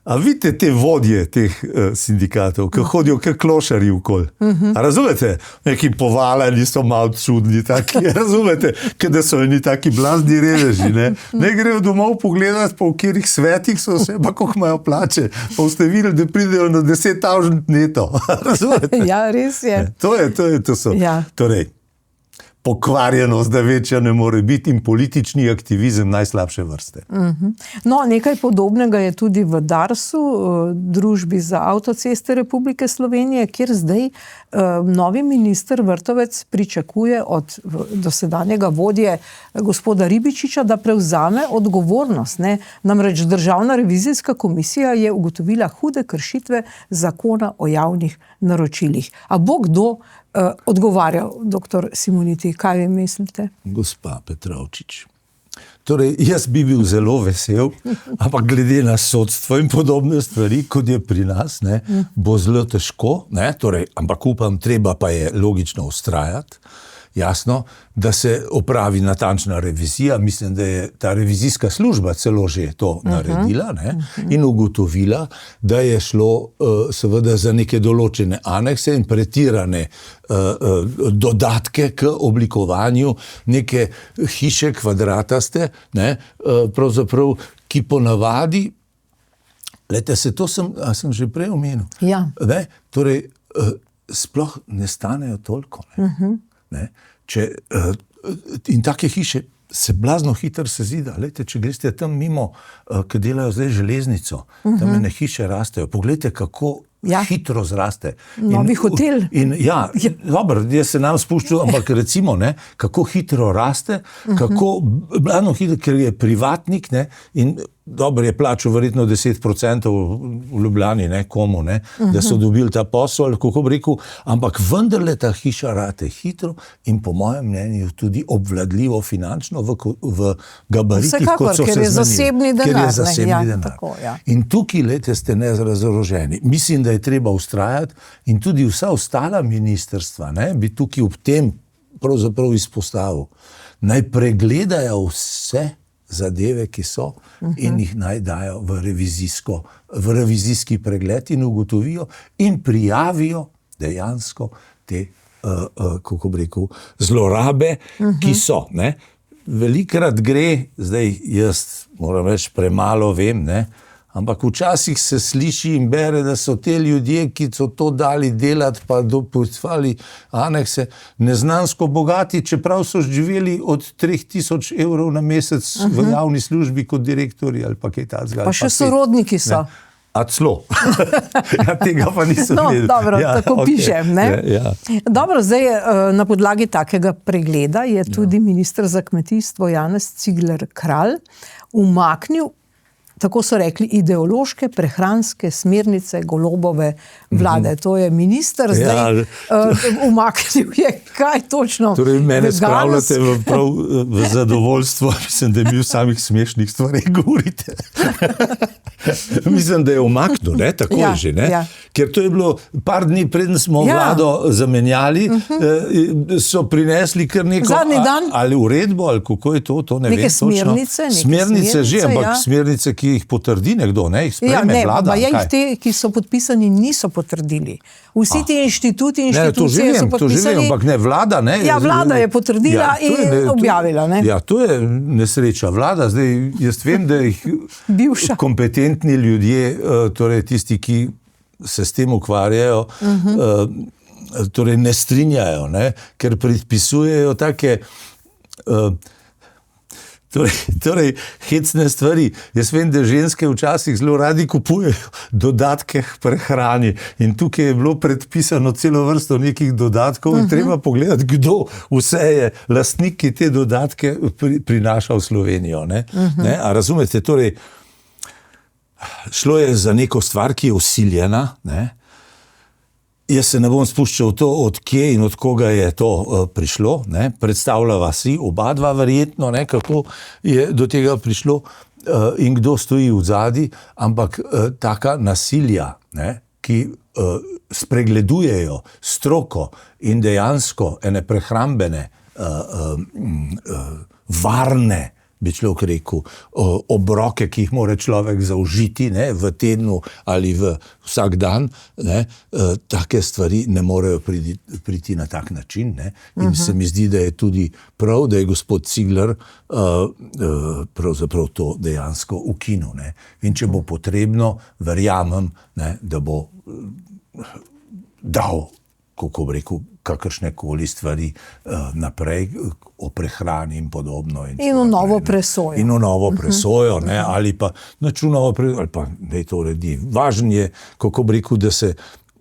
A vidite te vodje teh sindikatov, ki hodijo kot klošari okoli. A razumete? Neki povaljeni so malo čudni, taki, razumete? Kada so eni taki blazni reveži, ne? Ne grejo domov pogledati, pa v katerih svetih so se, pa koliko imajo plače. Pa ste videli, da pridejo na 10.000 neto. Razumete? Ja, res je. To so. Ja. Torej, pokvarjenost, da večja ne more biti, in politični aktivizem najslabše vrste. No, nekaj podobnega je tudi v Darsu, Družbi za avtoceste Republike Slovenije, kjer zdaj novi minister Vrtovec pričakuje od dosedanjega vodje gospoda Ribičiča, da prevzame odgovornost. Ne? Namreč Državna revizijska komisija je ugotovila hude kršitve zakona o javnih naročilih. A bo kdo odgovarjal, doktor Simoniti, kaj vi mislite? Gospa Petrovčič. Torej, jaz bi bil zelo vesel, ampak glede na sodstvo in podobne stvari, kot je pri nas, ne, bo zelo težko, ne, torej, ampak upam, treba pa je logično vztrajati, jasno, da se opravi natančna revizija. Mislim, da je ta revizijska služba celo že to naredila, ne, in ugotovila, da je šlo seveda za neke določene anekse in pretirane dodatke k oblikovanju neke hiše kvadrataste, ne, pravzaprav, ki ponavadi, glejte, sem že prej omenil, Ja. ne, torej, sploh ne stanejo toliko, ne. Ne, in take hiše se blazno hitro sezida. Lejte, če greste tam mimo, ki delajo zdaj železnico, tam ene hiše rastejo. Poglejte, kako hitro zraste. Novi hotel. Dobro, jaz se nam spuščam, ampak recimo, ne, kako hitro raste, kako blazno hitro, ker je privatnik, ne, in dobro je plačal verjetno 10% v Ljubljani, ne, komu, ne, da so dobili ta posel, kako bi rekel, ampak vendarle ta hiša raste hitro in po mojem mnenju tudi obvladljivo finančno v gabaritih, kot so se ker je zasebni denar. Ker je zasebni denar. Tako, ja. In tukaj, lejte, ste nezrazoroženi. Mislim, da je treba ustrajati in tudi vsa ostala ministrstva, ne, bi tukaj ob tem pravzaprav izpostavil. Naj pregledajo vse zadeve, ki so, in jih naj dajo v revizijski pregled in ugotovijo in prijavijo dejansko te, kako bi rekel, zlorabe, ki so. Ne. Velikrat gre, zdaj jaz moram reči, premalo vem, ne, ampak včasih se sliši in bere, da so te ljudje, ki so to dali delati, pa dopustvali anekse, neznansko bogati, čeprav so živeli od 3000 evrov na mesec v javni službi kot direktorji ali pa kaj takega. Pa še sorodniki so. Ne. A celo. Tega pa nisem vedel. Dobro, tako pišem. Ne? Dobro, zdaj na podlagi takega pregleda je tudi minister za kmetijstvo Janez Cigler Kralj umaknil, tako so rekli, ideološke prehranske smernice Golobove vlade. To je minister zdaj umaknil je, kaj točno. Torej, mene spravljate v zadovoljstvo, mislim, da mi v samih smešnih stvareh govorite. Mislim, da je umaknil, ne, tako je že, ne. Ker to je bilo par dni, preden smo vlado zamenjali, so prinesli kar neko, ali uredbo, ali kako je to ne vem točno. Smernice že, ampak smernice, ki jih potrdi nekdo, ne, jih sprejme vlada. Ja, jih te, ki so podpisani, niso potrdili. Vsi ti inštituti, inštitucije so podpisali. To že vem, ampak ne, vlada, ne. Ja, vlada je potrdila in objavila, ne. Ja, to je nesreča. Vlada, zdaj, jaz vem, da jih kompetentni ljudje, torej tisti, ki se s tem ukvarjajo, torej ne strinjajo, ne, ker predpisujejo take torej hecne stvari. Jaz vem, da ženske včasih zelo radi kupujejo dodatke k prehrani in tukaj je bilo predpisano celo vrsto nekih dodatkov in treba pogledati, kdo vse je lastnik, ki te dodatke prinaša v Slovenijo. Ne? Ne? A razumete, torej šlo je za neko stvar, ki je vsiljena, ne? Jaz se ne bom spuščal v to, od kje in od koga je to prišlo, ne? Predstavljava si oba dva verjetno, ne? Kako je do tega prišlo in kdo stoji v zadnji, ampak taka nasilja, ne? Ki spregledujejo stroko in dejansko ene prehrambene, varne, bi človek rekel, obroke, ki jih mora človek zaužiti, ne, v tednu ali v vsak dan, ne, take stvari ne morejo priti na tak način. Ne. In se mi zdi, da je tudi prav, da je gospod Cigler pravzaprav to dejansko ukinil. Ne. In če bo potrebno, verjamem, ne, da bo dal kako bi rekel, kakršne koli stvari naprej o prehrani in podobno. In v novo presojo. In v novo presojo, ne, ali pa načunovo presojo, ali pa da je to uredi. Važno je, kako bi rekel,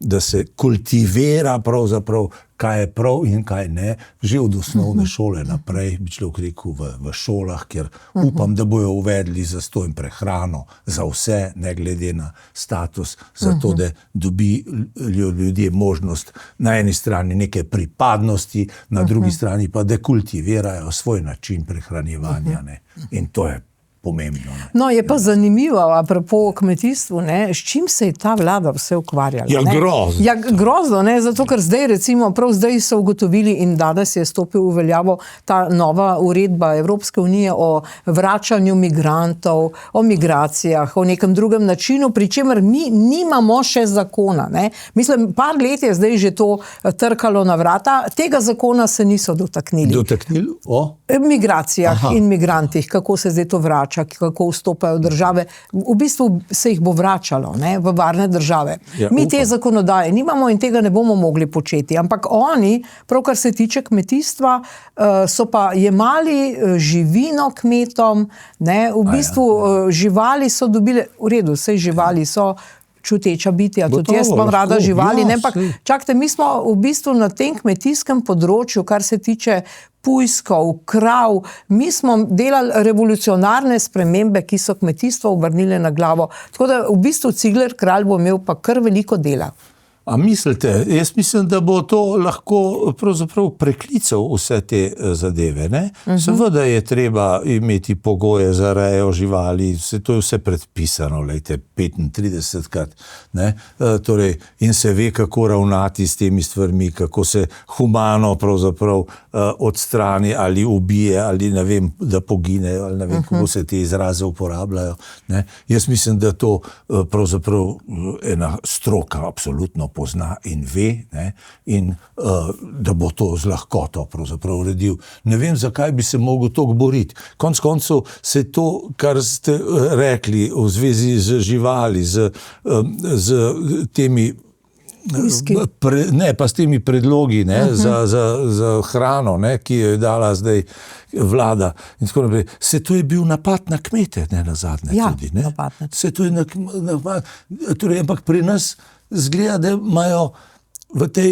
da se kultivira pravzaprav, kaj je prav in kaj ne, že od osnovne šole naprej, bi človek rekel v šolah, kjer upam, da bojo uvedli zastonj prehrano za vse, ne glede na status, zato da dobijo ljudje možnost na eni strani neke pripadnosti, na drugi strani pa da kultivirajo svoj način prehranjevanja. Ne. In to je pomembno. Ne. No, je pa zanimivo, apropo o kmetijstvu, ne, s čim se je ta vlada vse ukvarjala? Ja, grozno. Ja, grozno, ne, zato ker zdaj recimo, prav zdaj so ugotovili in danes je stopil v veljavo ta nova uredba Evropske unije o vračanju migrantov, o migracijah, o nekem drugem načinu, pri čemer mi nimamo še zakona. Ne. Mislim, par let je zdaj že to trkalo na vrata, tega zakona se niso dotaknili. Dotaknili o? Migracijah in migrantih, kako se zdaj to vrača, kako vstopajo v države. V bistvu se jih bo vračalo, ne, v varne države. Ja, mi te zakonodaje nimamo in tega ne bomo mogli početi. Ampak oni, prav kar se tiče kmetijstva, so pa jemali živino kmetom, ne, v bistvu živali so dobile, v redu, saj živali so čuteča bitja, tudi jaz imam rada živali, ne, ampak čakajte, mi smo v bistvu na tem kmetijskem področju, kar se tiče pujskov, krav, mi smo delali revolucionarne spremembe, ki so kmetijstvo obrnile na glavo. Tako da v bistvu Cigler Kralj bo imel pa kar veliko dela. A mislite? Jaz mislim, da bo to lahko pravzaprav preklical vse te zadeve. Ne? Seveda je treba imeti pogoje za rejo živali, to je vse predpisano, lejte, 35krat. Ne? Torej, in se ve, kako ravnati s temi stvarmi, kako se humano pravzaprav odstrani ali ubije, ali ne vem, da pogine, ali ne vem, kako se te izraze uporabljajo. Ne? Jaz mislim, da to pravzaprav ena stroka absolutno pozna in ve, ne, in da bo to z lahkoto pravzaprav uredil. Ne vem, zakaj bi se mogel toliko boriti. Konec koncev se to, kar ste rekli v zvezi z živali, z temi pa s temi predlogi, ne, za hrano, ne, ki jo je dala zdaj vlada. In tako naprej. Se to je bil napad na kmete, ne, nazadnje tudi. Ne. Se to je napad. Torej, ampak pri nas zgleda, da imajo v tej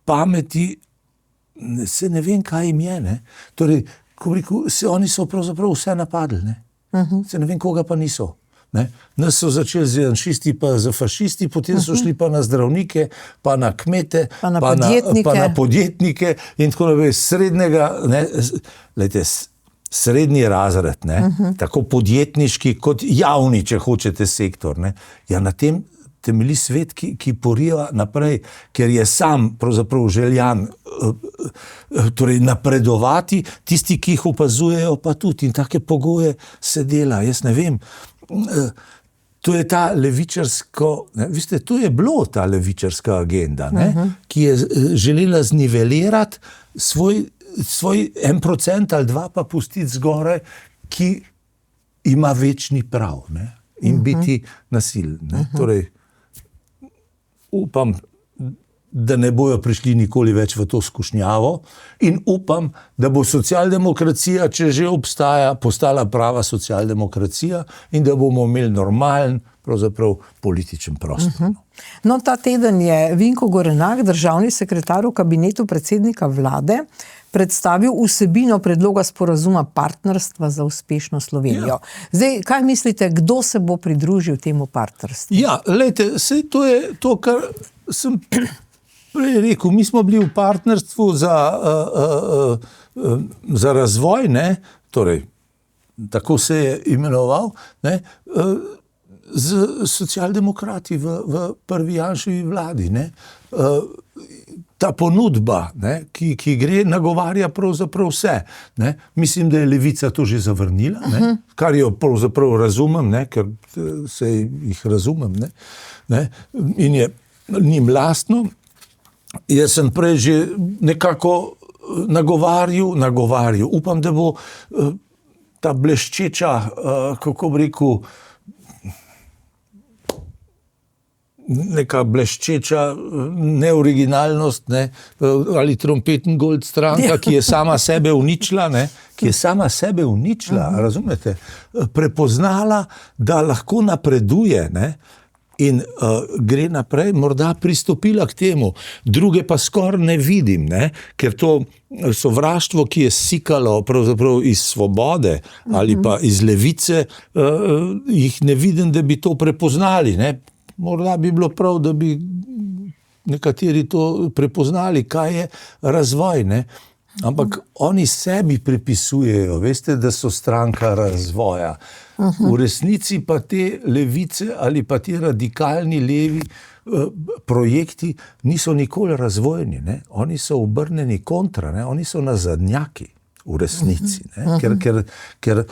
pameti, se ne vem, kaj jim je. Ne. Torej, ko rekel, oni so pravzaprav vse napadli. Ne. Se ne vem, koga pa niso. Ne. Nas so začeli z janšisti pa z fašisti, potem so šli pa na zdravnike, pa na kmete, pa na podjetnike in tako naprej. Srednjega, ne, lejte, srednji razred, ne, tako podjetniški kot javni, če hočete, sektor. Ne. Ja, na tem temelji svet, ki poriva naprej, ker je sam pravzaprav željan torej napredovati, tisti, ki jih opazujejo, pa tudi in take pogoje se dela. Jaz ne vem, to je ta levičarsko, ne, veste, to je bilo ta levičarska agenda, ne, ki je želela znivelirati svoj 1% ali 2% pa pustiti zgoraj, ki ima večni prav, ne, in biti nasilen. Ne. Torej, upam, da ne bojo prišli nikoli več v to skušnjavo in upam, da bo socialdemokracija, če že obstaja, postala prava socialdemokracija in da bomo imeli normalen, pravzaprav političen prostor. No, ta teden je Vinko Gorenak, državni sekretar v kabinetu predsednika vlade, predstavil vsebino predloga sporazuma partnerstva za uspešno Slovenijo. Ja. Zdaj, kaj mislite, kdo se bo pridružil temu partnerstvu? Ja, lejte, saj to je to, kar sem prej rekel. Mi smo bili v partnerstvu za razvoj, ne, torej, tako se je imenoval, ne, z socialdemokrati v prvi Janševi vladi. Ne. Ta ponudba, ne, ki gre, nagovarja pravzaprav vse. Ne. Mislim, da je Levica to že zavrnila, ne, kar jo pravzaprav razumem, ne, ker se jih razumem. Ne, in je njim lastno. Jaz sem prej že nekako nagovarjal. Upam, da bo ta bleščeča, kako bi rekel, neka bleščeča neoriginalnost, ne, ali Trompetengold stranka, ki je sama sebe uničila, ne, razumete, prepoznala, da lahko napreduje, ne, in gre naprej, morda pristopila k temu. Druge pa skoraj ne vidim, ne, ker to sovraštvo, ki je sikalo pravzaprav iz Svobode ali pa iz Levice, jih ne vidim, da bi to prepoznali, ne. Morda bi bilo prav, da bi nekateri to prepoznali, kaj je razvoj, ne. Ampak oni sebi pripisujejo, veste, da so stranka razvoja. V resnici pa te levice ali pa ti radikalni levi projekti niso nikoli razvojni, ne. Oni so obrnjeni kontra, ne. Oni so nazadnjaki v resnici, ne. Ker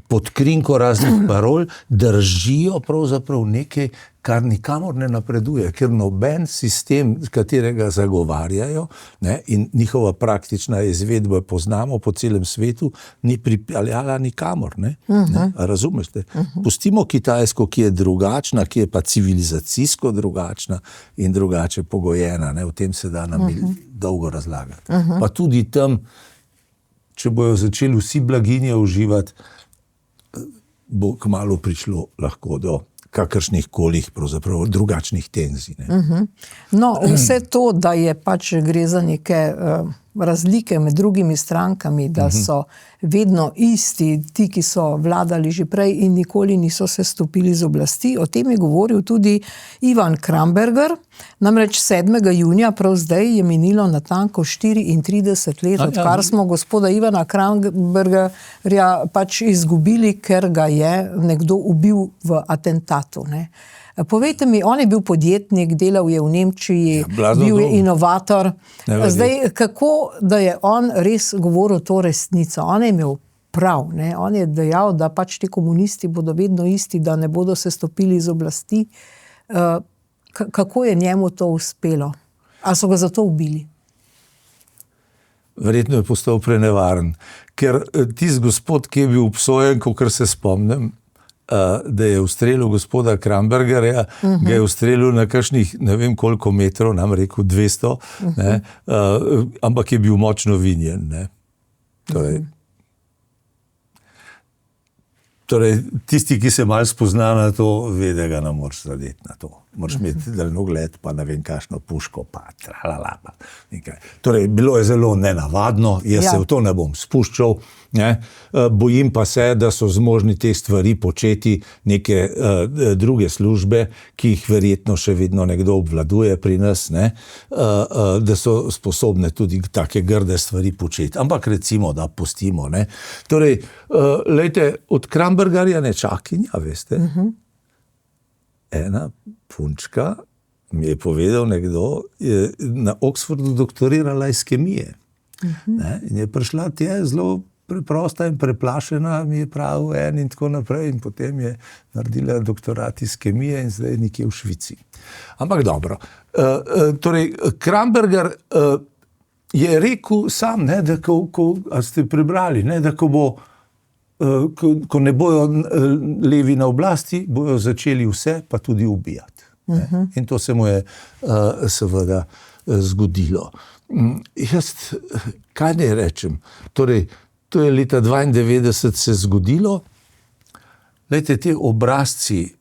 pod krinko raznih parol držijo pravzaprav nekaj, kar nikamor ne napreduje, ker noben sistem, katerega zagovarjajo, ne, in njihova praktična izvedba poznamo po celem svetu, ni pripeljala nikamor, ne. Razumete? Pustimo Kitajsko, ki je drugačna, ki je pa civilizacijsko drugačna in drugače pogojena, ne. O tem se da nam dolgo razlagati. Pa tudi tam, če bojo začeli vsi blaginje uživati, bo kmalu prišlo lahko do kakršnih kolih pravzaprav drugačnih tenzij. No, vse to, da je pač gre za neke razlike med drugimi strankami, da so vedno isti, ti, ki so vladali že prej in nikoli niso se stopili z oblasti. O tem je govoril tudi Ivan Kramberger. Namreč 7. junija, prav zdaj, je minilo natanko 34 let, odkar smo gospoda Ivana Krambergerja pač izgubili, ker ga je nekdo ubil v atentatu, ne. Povejte mi, on je bil podjetnik, delal je v Nemčiji, bil je inovator. Zdaj, kako, da je on res govoril to resnico? On je imel prav, ne? On je dejal, da pač ti komunisti bodo vedno isti, da ne bodo se stopili z oblasti. Kako je njemu to uspelo? A so ga zato ubili? Verjetno je postal prenevaren, ker tisti gospod, ki je bil obsojen, kakor se spomnim, da je ustrelil gospoda Krambergerja, ga je ustrelil na kakšnih, ne vem koliko metrov, nam rekel 200, ne, ampak je bil močno vinjen, ne. Torej, tisti, ki se malo spozna na to, ve, da ga ne moreš zadeti na to. Moraš imeti daljnogled, pa ne vem kakšno puško, pa tralala, pa nekaj. Torej, bilo je zelo nenavadno, jaz se v to ne bom spuščal, ne. Bojim pa se, da so zmožni te stvari početi neke druge službe, ki jih verjetno še vedno nekdo obvladuje pri nas, ne. Da so sposobne tudi take grde stvari početi. Ampak recimo, da pustimo, ne. Torej, lejte, od Krambergerja nečakinja, veste, ena punčka, mi je povedal nekdo, je na Oxfordu doktorirala iz kemije. Ne, in je prišla tja zelo preprosta in preplašena, mi je pravil en in tako naprej, in potem je naredila doktorat iz kemije in zdaj nekje v Švici. Ampak dobro. Torej, Kramberger je rekel sam, ne, da a ste prebrali, ne, da ko ne bojo levi na oblasti, bojo začeli vse, pa tudi ubijati. In to se mu je seveda zgodilo. Jaz, kaj ne rečem? Torej, to je leta 92 se zgodilo. Lejte, te obrazci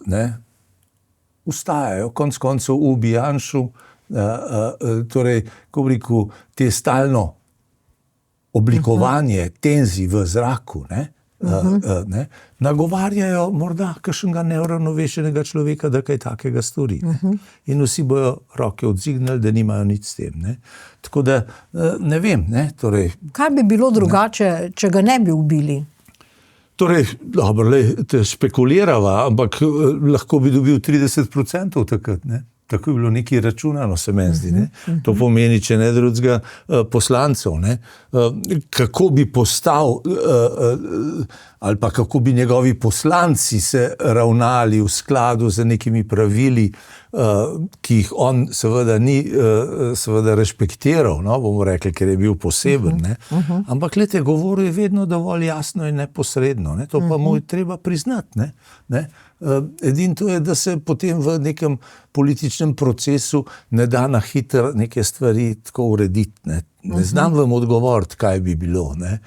ne, ustajajo, konec koncev ubi Janšu, torej, ko bi rekel, te stalno oblikovanje tenzij v zraku, ne, nagovarjajo morda kakšnega neuravnovešenega človeka, da kaj takega stori. In vsi bojo roke odzignili, da nimajo nič s tem. Ne. Tako da, ne vem. Ne, torej, kaj bi bilo drugače, če ga ne bi ubili? Torej, dobro, te špekulirava, ampak lahko bi dobil 30% takrat, ne. Tako je bilo nekaj računano, se meni zdi. Ne? To pomeni, če ne drugega poslancev. Ne? Kako bi postal ali pa kako bi njegovi poslanci se ravnali v skladu z nekimi pravili ki jih on seveda ni seveda respektiral, no, bomo rekli, ker je bil poseben, ne. Ampak glejte, govoril je vedno dovolj jasno in neposredno, ne. To pa mu je treba priznati, ne. Edino to je, da se potem v nekem političnem procesu ne da na hitro neke stvari tako urediti, ne. Ne znam vam odgovoriti, kaj bi bilo, ne.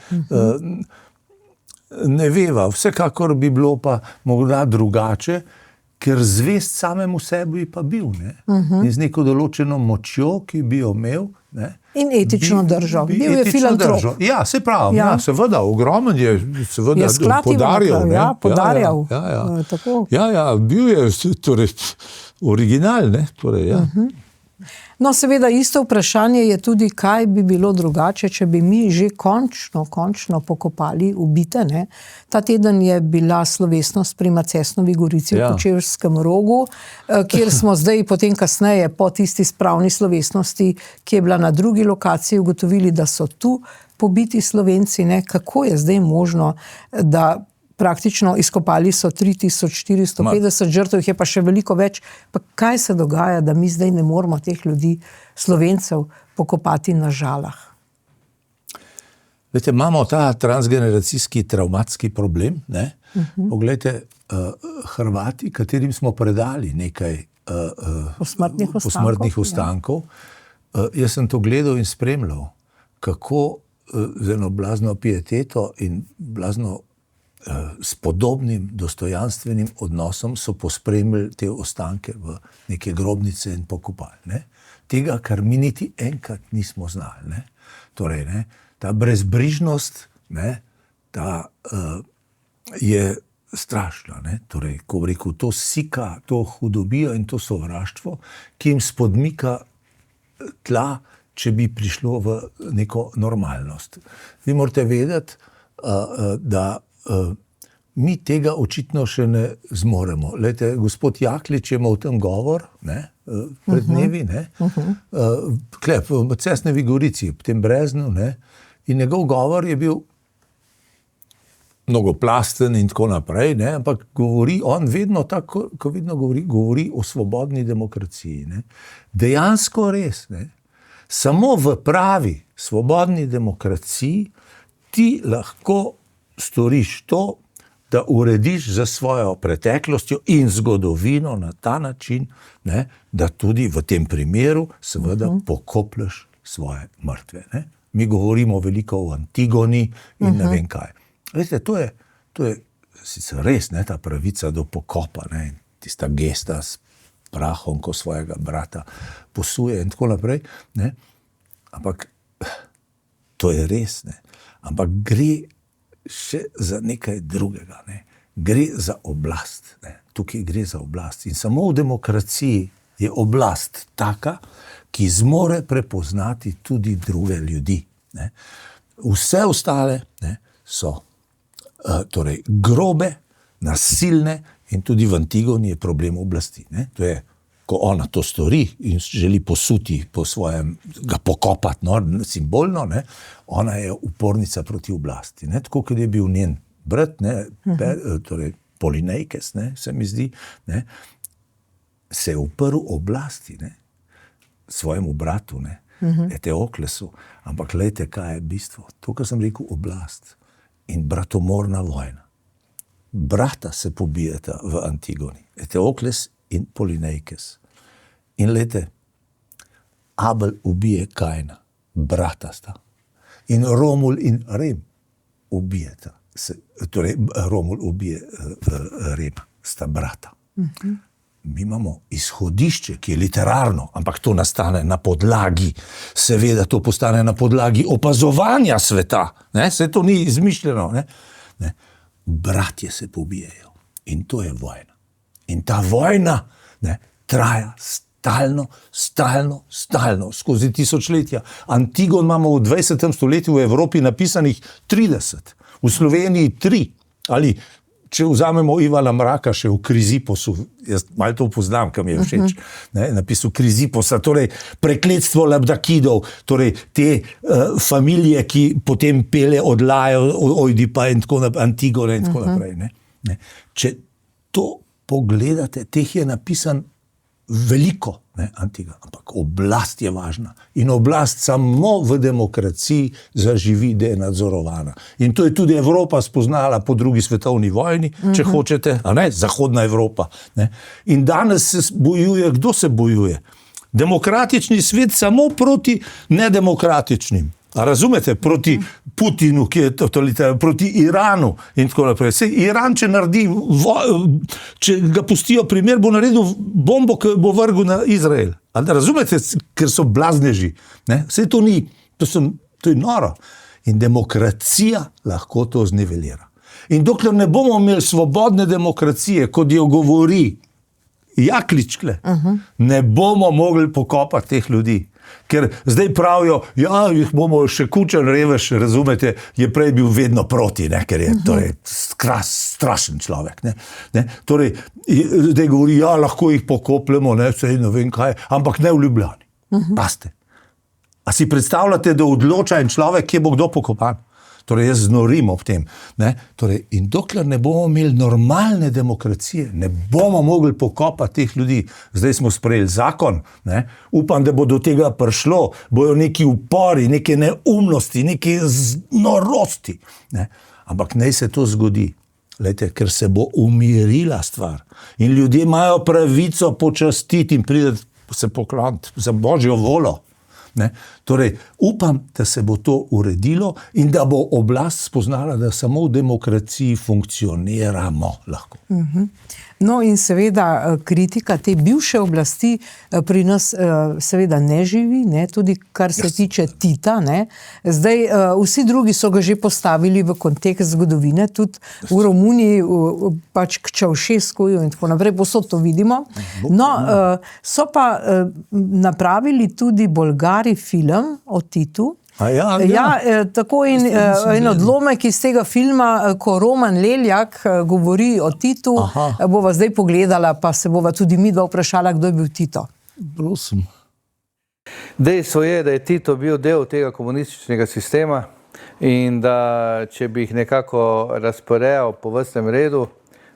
Ne veva, vsekakor bi bilo pa morda drugače, ker zvest samemu sebi pa bil, ne. In z neko določeno močjo, ki bi jo imel, ne. In etično držo. Bil je filantrop. Ja, se pravi, ja, seveda, ogromen je seveda podarjal. Podarjal. Tako. Ja, bil je torej original, ne, torej, ja. No, seveda, isto vprašanje je tudi, kaj bi bilo drugače, če bi mi že končno pokopali ubite, ne. Ta teden je bila slovesnost pri Macesnovi gorici v Kočevskem Rogu, kjer smo zdaj potem kasneje po tisti spravni slovesnosti, ki je bila na drugi lokaciji, ugotovili, da so tu pobiti Slovenci, ne. Kako je zdaj možno, da praktično izkopali so 3450 žrtev, jih je pa še veliko več. Pa kaj se dogaja, da mi zdaj ne moramo teh ljudi, Slovencev, pokopati na Žalah? Veste, imamo ta transgeneracijski travmatski problem, ne? Poglejte, Hrvati, katerim smo predali nekaj posmrtnih ostankov, jaz sem to gledal in spremljal, kako z eno blazno pieteto in blazno s podobnim dostojanstvenim odnosom so pospremili te ostanke v neke grobnice in pokopali, ne. Tega, kar mi niti enkrat nismo znali, ne. Torej, ne, ta brezbrižnost, ne, ta je strašna, ne. Torej, ko bi rekel, to sika, to hudobijo in to sovraštvo, ki jim spodmika tla, če bi prišlo v neko normalnost. Vi morate vedeti, da mi tega očitno še ne zmoremo. Lejte, gospod Jaklič je imel tam govor, ne, pred dnevi, ne, v Macesnovi gorici, v tem Breznu, ne, in njegov govor je bil mnogoplasten in tako naprej, ne, ampak govori, on vedno tako, ko vedno govori o svobodni demokraciji, ne. Dejansko res, ne, samo v pravi svobodni demokraciji ti lahko storiš to, da urediš za svojo preteklostjo in zgodovino na ta način, ne, da tudi v tem primeru seveda pokoplješ svoje mrtve. Ne. Mi govorimo veliko o Antigoni in ne vem kaj. Veste, to je sicer res, ne, ta pravica do pokopa, ne, tista gesta s prahom, ko svojega brata posuje in tako naprej, ne, ampak to je res, ne, ampak gre še za nekaj drugega, ne. Gre za oblast, ne. Tukaj gre za oblast. In samo v demokraciji je oblast taka, ki zmore prepoznati tudi druge ljudi, ne. Vse ostale, ne, so torej grobe, nasilne in tudi v Antigoni je problem oblasti, ne. To je, ko ona to stori in želi posuti po svojem, ga pokopati, no, simbolno, ne, ona je upornica proti oblasti, ne, tako kot je bil njen brat, ne, torej Polinejkes, ne, se mi zdi, ne, se je uprl oblasti, ne, svojemu bratu, ne, Eteoklesu, ampak glejte, kaj je bistvo. To, kar sem rekel, oblast in bratomorna vojna. Brata se pobijeta v Antigoni, Eteokles in Polinejkes. In lejte, Abel ubije Kaina, brata sta. In Romul in Rem ubijeta. Torej, Romul ubije Rema, sta brata. Mi imamo izhodišče, ki je literarno, ampak to nastane na podlagi, seveda to postane na podlagi opazovanja sveta, ne, se to ni izmišljeno, ne. Bratje se pobijajo in to je vojna. In ta vojna, ne, traja stalno, skozi tisočletja. Antigon imamo v 20. stoletju v Evropi napisanih 30, v Sloveniji 3, ali če vzamemo Ivana Mraka še v Kriziposu, jaz malo to poznam, kam je všeč, ne, napisal Kriziposa, torej prekletstvo Labdakidov, torej te familije, ki potem pele odlajo Ojdipa in tako naprej, Antigone in tako naprej. Ne. Če to pogledate, teh je napisan veliko, ne, ampak oblast je važna. In oblast samo v demokraciji zaživi, da je nadzorovana. In to je tudi Evropa spoznala po drugi svetovni vojni, če hočete, a ne, Zahodna Evropa. Ne. In danes se bojuje, kdo se bojuje? Demokratični svet samo proti nedemokratičnim. A razumete? Proti Putinu, ki je totalitaren, proti Iranu in tako naprej. Sej Iran, če naredi, če ga pustijo primer, bo naredil bombo, ki bo vrgel na Izrael. A razumete? Ker so blazneži. Ne? Sej to ni, to je noro. In demokracija lahko to znivelira. In dokler ne bomo imeli svobodne demokracije, kot jo govori Jakličkle, ne bomo mogli pokopati teh ljudi. Ker zdaj pravijo, ja, jih bomo še Kučan Revež, razumete, je prej bil vedno proti, ne, ker je to je strašen človek. Ne. Torej, zdaj govori, ja, lahko jih pokopljemo, ne vem kaj, ampak ne v Ljubljani. Paste. A si predstavljate, da odloča en človek, kje bo kdo pokopan? Torej, jaz znorim ob tem. Ne? Torej, in dokler ne bomo imeli normalne demokracije, ne bomo mogli pokopati teh ljudi. Zdaj smo sprejeli zakon, ne? Upam, da bo do tega prišlo, bojo neki upori, neke neumnosti, neke norosti. Ne? Ampak naj se to zgodi. Lejte, ker se bo umirila stvar. In ljudje imajo pravico počastiti in prideti se pokloniti za Božjo volo. Ne? Torej, upam, da se bo to uredilo in da bo oblast spoznala, da samo v demokraciji funkcioniramo lahko. No in seveda kritika te bivše oblasti pri nas seveda ne živi, ne? Tudi kar se tiče Tita. Ne? Zdaj vsi drugi so ga že postavili v kontekst zgodovine, tudi v Romuniji, pač k Čaušeskuju in tako naprej, posod to vidimo. No, so pa napravili tudi Bolgari film o Titu. Ja, tako in en odlomek iz tega filma, ko Roman Leljak govori o Titu, bova zdaj pogledala, pa se bova tudi midva vprašala, kdo je bil Tito. Prosim. Dejstvo je, da je Tito bil del tega komunističnega sistema in da če bi jih nekako razporejal po vrstnem redu,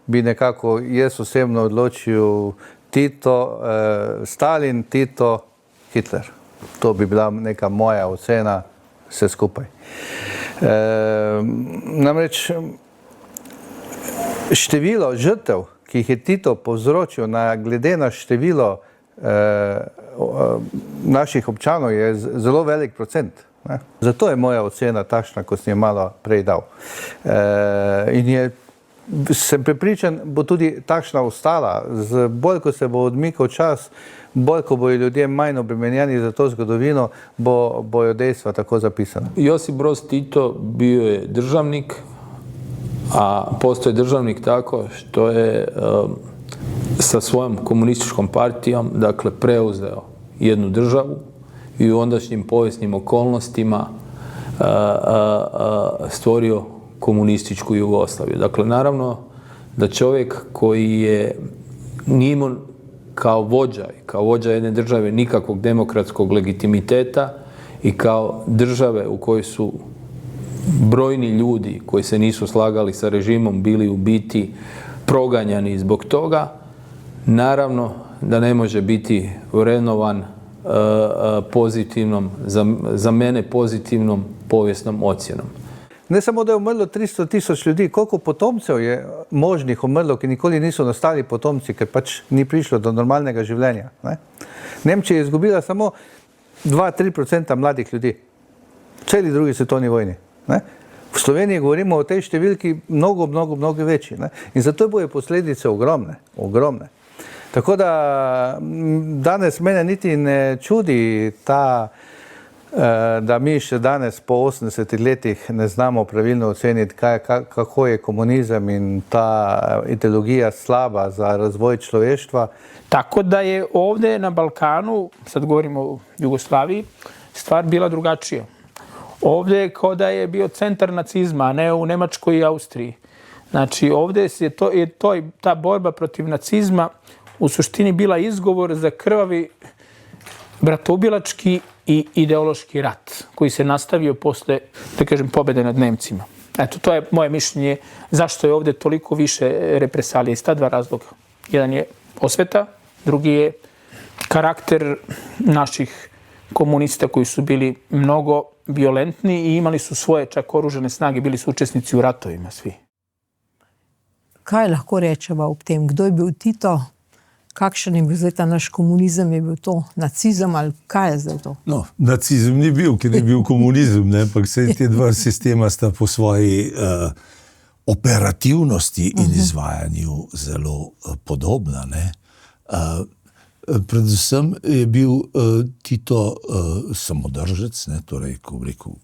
bi nekako jaz osebno odločil Tito, Stalin, Tito, Hitler. To bi bila neka moja ocena vse skupaj. Namreč število žrtev, ki jih je Tito povzročil glede na število naših občanov, je zelo velik procent. Ne? Zato je moja ocena takšna, kot sem je malo prej dal. Sem prepričan, bo tudi takšna ostala. Bolj, ko se bo odmikal čas, bolj, ko bojo ljudje manj obremenjeni za to zgodovino, bojo dejstva tako zapisana. Josip Broz Tito bio je državnik, a postoje državnik tako što je sa svojom komunističkom partijom, dakle, preuzeo jednu državu i u ondašnjim povijesnim okolnostima stvorio komunističku Jugoslaviju. Dakle, naravno da čovjek koji nije imao kao vođa jedne države nikakvog demokratskog legitimiteta i kao države u kojoj su brojni ljudi koji se nisu slagali sa režimom bili u biti proganjani zbog toga, naravno da ne može biti vrednovan pozitivnom, za mene pozitivnom povijesnom ocjenom. Ne samo, da je umrlo 300.000 ljudi, koliko potomcev je možnih umrlo, ki nikoli niso nastali potomci, ker pač ni prišlo do normalnega življenja. Ne? Nemčija je izgubila samo 2-3% mladih ljudi. Celi drugi svetovni vojni. Ne? V Sloveniji govorimo o tej številki mnogo večji. Ne? In zato bojo posledice ogromne. Tako da danes mene niti ne čudi da mi še danes po 80 letih ne znamo pravilno oceniti, kako je komunizem in ta ideologija slaba za razvoj človeštva. Tako da je ovdje na Balkanu, sad govorimo o Jugoslaviji, stvar bila drugačija. Ovdje je kao da je bio centar nacizma, a ne u Nemačkoj i Austriji. Znači ovdje je ta borba protiv nacizma u suštini bila izgovor za krvavi bratoubilački i ideološki rat koji se nastavio posle, da kažem, pobjede nad Nemcima. Eto, to je moje mišljenje zašto je ovdje toliko više represalije iz ta dva razloga. Jedan je osveta, drugi je karakter naših komunista koji su bili mnogo violentni i imali su svoje čak oružane snage, bili su učesnici u ratovima svi. Kaj lahko rečemo ob tem? Kdo je bil Tito? Kakšen je bil zdaj ta naš komunizem? Je bil to nacizem ali kaj je zdaj to? No, nacizem ni bil, ker je bil komunizem, ne? Ampak vse te dva sistema sta po svoji operativnosti in izvajanju zelo podobna. Ne? Predvsem je bil Tito samodržec, ne? Torej, ko rekel,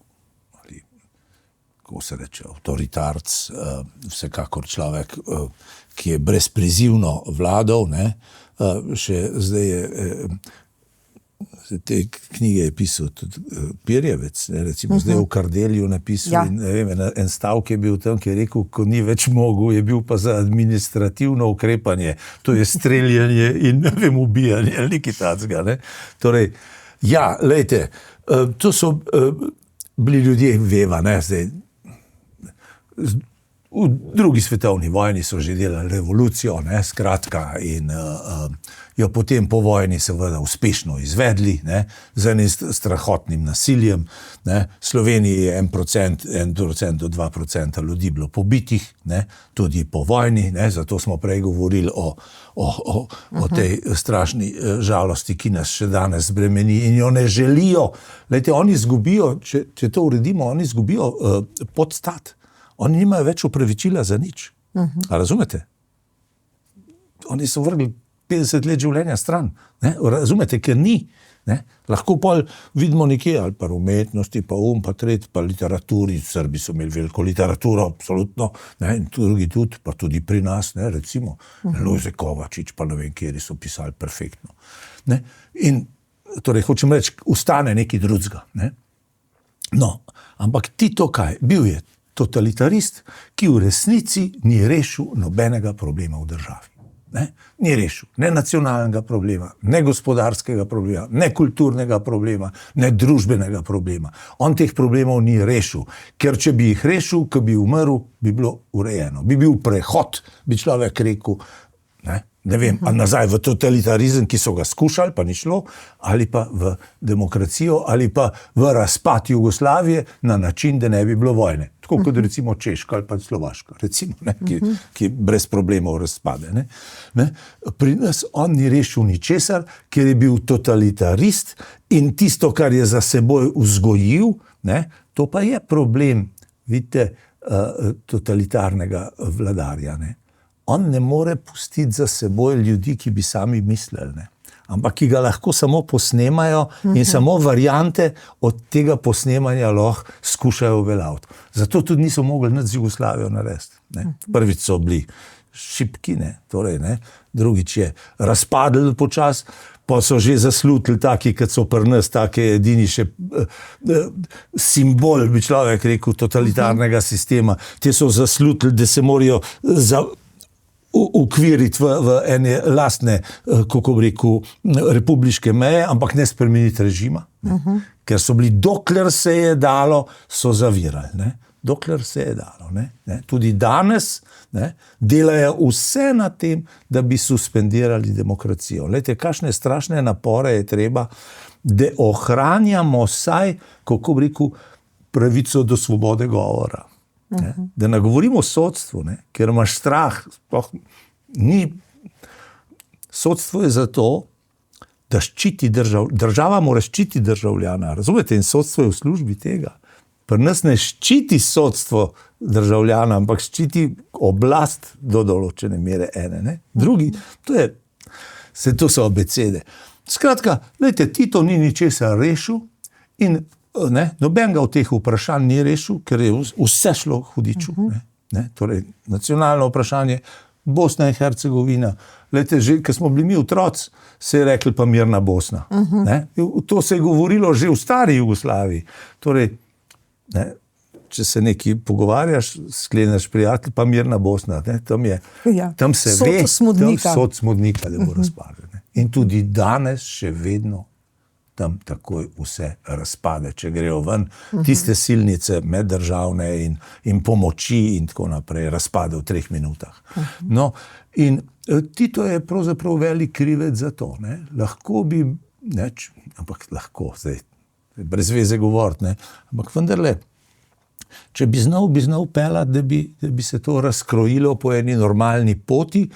kako se reče, avtoritarc, vsekakor človek, ki je brezprizivno vladal, ne? Še zdaj je, te knjige je pisal tudi Pirjevec, ne? Recimo zdaj v Kardelju napisal, in, ne vem, en stavek je bil tam, ki je rekel, ko ni več mogel, je bil pa za administrativno ukrepanje, to je streljanje in, ne vem, ubijanje, ali nekaj takega, ne? Torej, ja, lejte, to so bili ljudje, veva, ne, zdaj, v drugi svetovni vojni so že delali revolucijo, ne, skratka, in jo potem po vojni seveda uspešno izvedli, ne, z enim strahotnim nasiljem, ne. Sloveniji je 1% do 2% ljudi bilo pobitih, ne, tudi po vojni, ne, zato smo prej govorili o tej strašni žalosti, ki nas še danes bremeni in jo ne želijo. Lejte, oni izgubijo, če to uredimo, oni izgubijo podstat. Oni nimajo več upravičila za nič. A razumete? Oni so vrgli 50 let življenja stran. Ne? Razumete, ker ni. Ne? Lahko pol vidimo nekje, ali pa umetnosti, pa pa tret, pa literaturi. Srbi so imeli veliko literaturo, absolutno. Ne? In drugi tudi, pa tudi pri nas, ne? Recimo Lojze Kovačič, pa ne vem, kjeri so pisali perfektno. Ne? In torej, hočem reči, ustane nekaj drugega. Ne? No, ampak Tito kaj? Bil je totalitarist, ki v resnici ni rešil nobenega problema v državi. Ne? Ni rešil ne nacionalnega problema, ne gospodarskega problema, ne kulturnega problema, ne družbenega problema. On teh problemov ni rešil, ker če bi jih rešil, ko bi umrl, bi bilo urejeno. Bi bil prehod, bi človek rekel, ne vem, ali nazaj v totalitarizem, ki so ga skušali, pa ni šlo, ali pa v demokracijo, ali pa v razpad Jugoslavije na način, da ne bi bilo vojne. Tako kot recimo Češka ali pa Slovaška, recimo, ne, ki brez problemov razpade. Ne. Pri nas on ni rešil ničesar, ker je bil totalitarist in tisto, kar je za seboj vzgojil, ne, to pa je problem, vidite, totalitarnega vladarja. Ne. On ne more pustiti za seboj ljudi, ki bi sami mislili, ne? Ampak ki ga lahko samo posnemajo in samo variante od tega posnemanja lahko skušajo uveljaviti. Zato tudi niso mogli nič z Jugoslavijo narediti. Ne? Prvič so bili šibki, ne? Torej, ne? Drugič je razpadli počas, pa so že zaslutili taki, kot so pri nas, take edini še simbol, bi človek rekel, totalitarnega sistema. Te so zaslutili, da se morajo ukviriti v ene lastne, kako bi rekel, republiške meje, ampak ne spremeniti režima. Ker so bili, dokler se je dalo, so zavirali. Ne? Dokler se je dalo. Ne? Tudi danes, ne, delajo vse na tem, da bi suspendirali demokracijo. Lejte, kakšne strašne napore je treba, da ohranjamo vsaj, kako bi rekel, pravico do svobode govora. Ne? Da ne govorimo o sodstvu, ne? Ker imaš strah. Sodstvo je zato, da ščiti država mora ščiti državljana. Razumete? In sodstvo je v službi tega. Pri nas ne ščiti sodstvo državljana, ampak ščiti oblast do določene mere ene. Ne? Drugi, to so abecede. Skratka, lejte, Tito ni ničesar rešil in ne, nobenega od teh vprašanj ni rešil, ker je vse šlo hudiču. Ne, torej, nacionalno vprašanje, Bosna in Hercegovina. Lejte, že, ko smo bili mi otroci, se je rekli pa mirna Bosna. Ne, to se je govorilo že v stari Jugoslaviji. Torej, ne, če se nekaj pogovarjaš, skleneš prijatelj, pa mirna Bosna. Ne, tam se ve, tam sod smodnika, da bo razpadel. In tudi danes še vedno tam takoj vse razpade, če grejo ven tiste silnice meddržavne in pomoči in tako naprej, razpade v 3 minutah. No, in Tito je pravzaprav velik krivec za to, ne. Lahko bi, ampak lahko, zdaj, brez veze govoriti, ne, ampak vendarle, če bi znal pelati, da bi se to razkrojilo po eni normalni poti,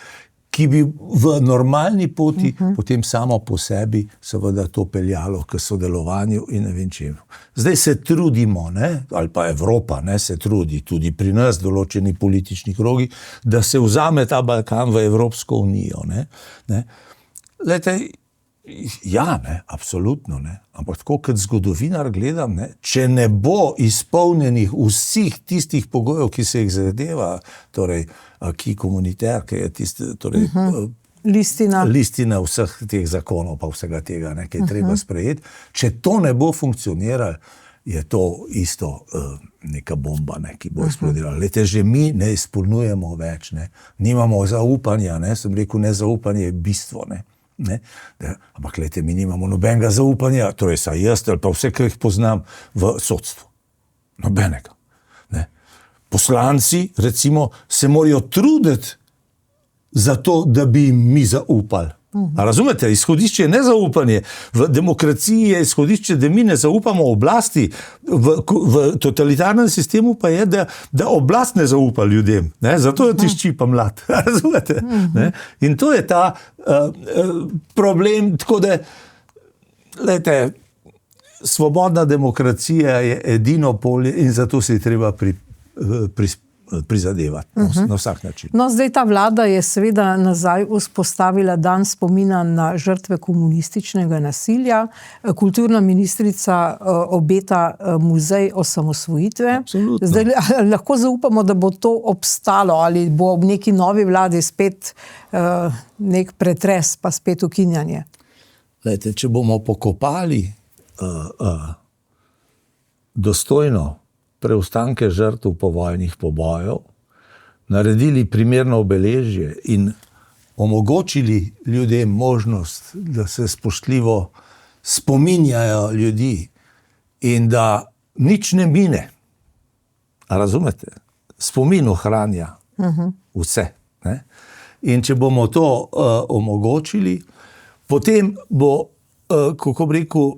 ki bi v normalni poti potem samo po sebi seveda to peljalo k sodelovanju in ne vem čemu. Zdaj se trudimo, ne, ali pa Evropa, ne, se trudi, tudi pri nas določeni politični krogi, da se vzame ta Balkan v Evropsko unijo, ne. Glejte, ja, ne, absolutno, ne. Ampak tako kot zgodovinar gledam, ne, če ne bo izpolnjenih vseh tistih pogojev, ki se jih zadeva, torej, ki komuniter, ki je tiste, torej, listina vseh teh zakonov pa vsega tega, ne, ki je treba sprejeti, če to ne bo funkcioniralo, je to isto neka bomba, ne, ki bo eksplodirala. Glejte, že mi ne izpolnjujemo več, ne, nimamo zaupanja, ne, sem rekel, nezaupanje je bistvo, ne. Ampak glejte, mi nimamo nobenega zaupanja, torej saj jaz ali pa vse, ki jih poznam v sodstvu. Nobenega. Ne. Poslanci, recimo, se morajo truditi za to, da bi jim mi zaupali. A razumete? Izhodišče je nezaupanje. V demokraciji je izhodišče, da mi ne zaupamo oblasti. V totalitarnem sistemu pa je, da oblast ne zaupa ljudem. Ne? Zato je tišči pa mlad. Razumete? Ne? In to je ta problem. Tako da, glejte, svobodna demokracija je edino polje in zato se je treba prizadevati na vsak način. No, zdaj ta vlada je seveda nazaj vzpostavila dan spomina na žrtve komunističnega nasilja. Kulturna ministrica obeta muzej osamosvojitve. Absolutno. Zdaj lahko zaupamo, da bo to obstalo ali bo v neki novi vladi spet nek pretres pa spet ukinjanje. Glejte, če bomo pokopali dostojno preostanke žrtev povojnih pobojev, naredili primerno obeležje in omogočili ljudem možnost, da se spoštljivo spominjajo ljudi in da nič ne mine. A razumete? Spomin ohranja vse. Ne? In če bomo to omogočili, potem bo, kako bi rekel,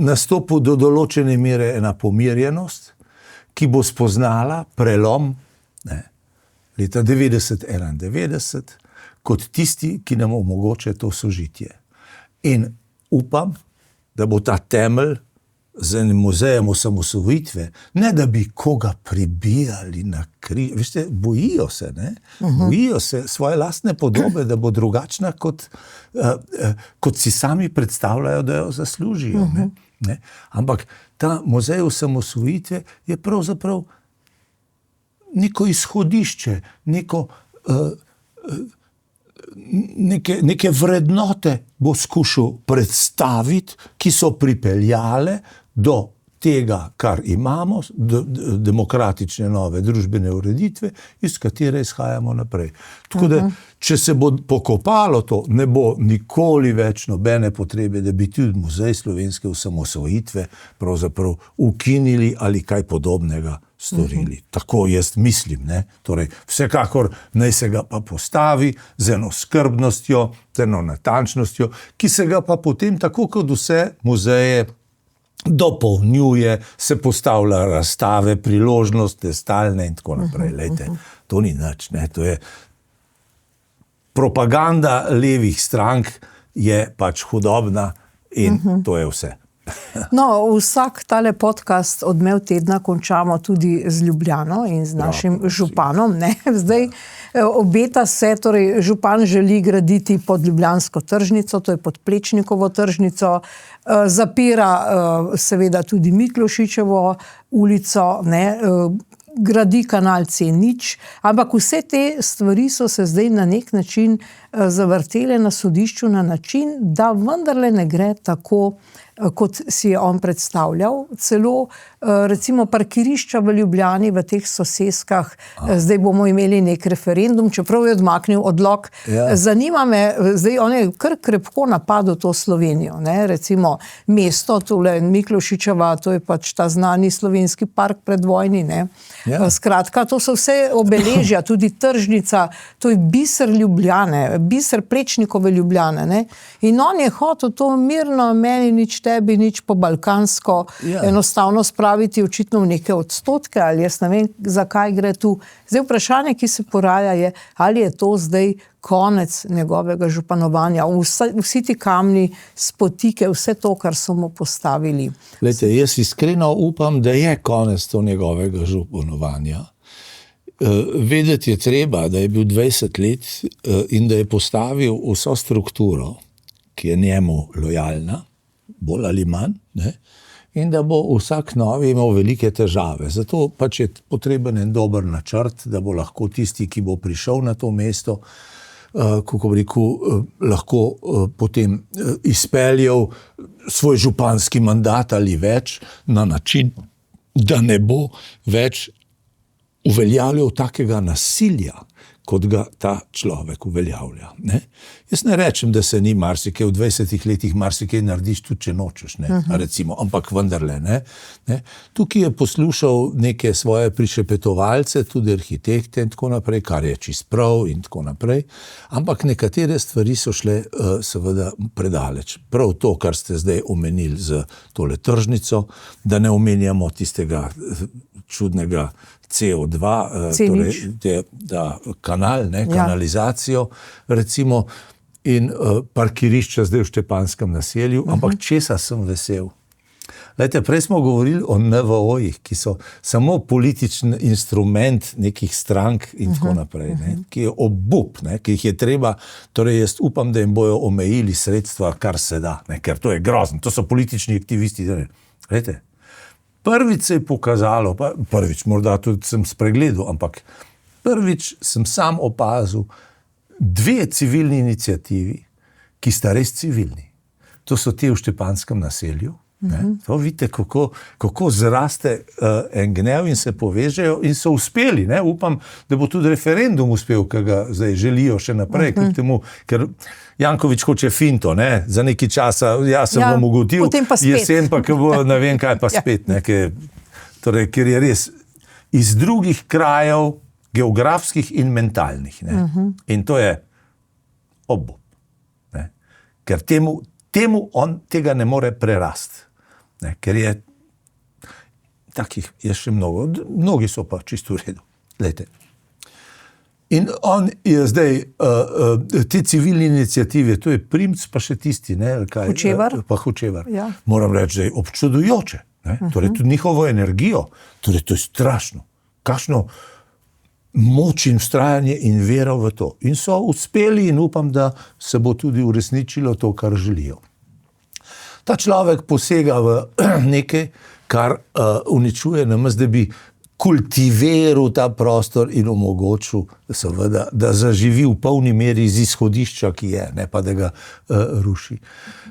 nastopil do določene mere ena pomirjenost, ki bo spoznala prelom leta 90-91 kot tisti, ki nam omogoča to sožitje. In upam, da bo ta temelj z enim muzejem osamosvojitve, ne da bi koga pribijali na kri. Veste, bojijo se, ne? Bojijo se svoje lastne podobe, da bo drugačna, kot si sami predstavljajo, da jo zaslužijo. Ne? Ampak ta muzej osamosvojitve je pravzaprav neko izhodišče, neke vrednote bo skušal predstaviti, ki so pripeljale do tega, kar imamo, demokratične nove družbene ureditve, iz katere izhajamo naprej. Tako da, če se bo pokopalo to, ne bo nikoli več nobene potrebe, da bi tudi muzej slovenske osamosvojitve pravzaprav ukinili ali kaj podobnega storili. Tako jaz mislim, ne. Torej, vsekakor naj se ga pa postavi z eno skrbnostjo, z eno natančnostjo, ki se ga pa potem, tako kot vse muzeje, dopolnjuje, se postavlja razstave, priložnosti, stalne in tako naprej. Lejte, to ni nič, ne, to je propaganda levih strank je pač hudobna in to je vse. No, vsak tale podcast Odmev tedna končamo tudi z Ljubljano in z našim županom, ne. Zdaj obeta se, torej župan želi graditi pod ljubljansko tržnico, to je pod Plečnikovo tržnico, zapira seveda tudi Miklošičevo ulico, ne, gradi kanal C0, ampak vse te stvari so se zdaj na nek način zavrtele na sodišču na način, da vendarle ne gre tako, kot si je on predstavljal. Celo recimo parkirišča v Ljubljani, v teh soseskah, zdaj bomo imeli nek referendum, čeprav je odmaknil odlok. Zanima me, zdaj on je kar krepko napadel to Slovenijo, ne? Recimo mesto, tule Miklošičeva, to je pač ta znani slovenski park predvojni, ne? Skratka, to so vse obeležja, tudi tržnica, to je biser Ljubljane, biser Plečnikove Ljubljane, ne? In on je hotel to mirno, meni nič, tebi nič, po balkansko, enostavno spraviti očitno v neke odstotke, ali jaz ne vem, zakaj gre tu. Zdaj vprašanje, ki se poraja, je, ali je to zdaj konec njegovega županovanja, vsi ti kamni, spotike, vse to, kar so mu postavili. Glejte, jaz iskreno upam, da je konec to njegovega županovanja. Vedeti je treba, da je bil 20 let in da je postavil vso strukturo, ki je njemu lojalna, bolj ali manj, ne? In da bo vsak novi imel velike težave. Zato pač je potreben en dober načrt, da bo lahko tisti, ki bo prišel na to mesto, kako bi rekel, lahko potem izpeljal svoj županski mandat ali več na način, da ne bo več uveljavljal takega nasilja, kot ga ta človek uveljavlja. Ne? Jaz ne rečem, da se ni marsikaj, v 20 letih marsikaj narediš tudi, če nočeš, ne? Recimo, ampak vendarle. Ne? Tukaj je poslušal neke svoje prišepetovalce, tudi arhitekte in tako naprej, kar je čist prav in tako naprej, ampak nekatere stvari so šle seveda predaleč. Prav to, kar ste zdaj omenili z tole tržnico, da ne omenjamo tistega čudnega CO2, torej, kanal, ne, kanalizacijo, recimo, in parkirišča zdaj v Štepanskem naselju, ampak česa sem vesel? Lejte, prej smo govorili o NVO-jih, ki so samo politični instrument nekih strank in tako naprej, ne, ki je obup, ne, ki jih je treba, torej jaz upam, da jim bojo omejili sredstva, kar se da, ne, ker to je grozno, to so politični aktivisti. Lejte, prvič se je pokazalo, prvič morda tudi sem spregledal, ampak prvič sem sam opazil 2 civilni iniciativi, ki sta res civilni. To so te v Štepanskem naselju. To vidite, kako zraste en gnev in se povežejo in so uspeli. Ne? Upam, da bo tudi referendum uspel, ki ga zdaj želijo še naprej, kljub temu, ker Janković hoče finto, ne? Za nekaj časa, jaz sem vam ugotil, jesen pa, ko bo ne vem kaj pa spet, ne? Torej, ker je res iz drugih krajev, geografskih in mentalnih. Ne? In to je obup. Ne? Ker temu on tega ne more prerasti. Ne, ker je takih, je še mnogi so pa čisto v redu. Lejte. In on je zdaj, te civilne iniciative, to je Primc, pa še tisti, ne, kaj, Hočevar. Ja. Moram reči, da je občudujoče. Ne? Torej, tudi njihovo energijo, torej, to je strašno. Kakšno moč in vztrajanje in vera v to. In so uspeli in upam, da se bo tudi uresničilo to, kar želijo. Ta človek posega v nekaj, kar uničuje namesto, da bi kultiviral ta prostor in omogočil, seveda, da zaživi v polni meri z izhodišča, ki je, ne pa da ga ruši.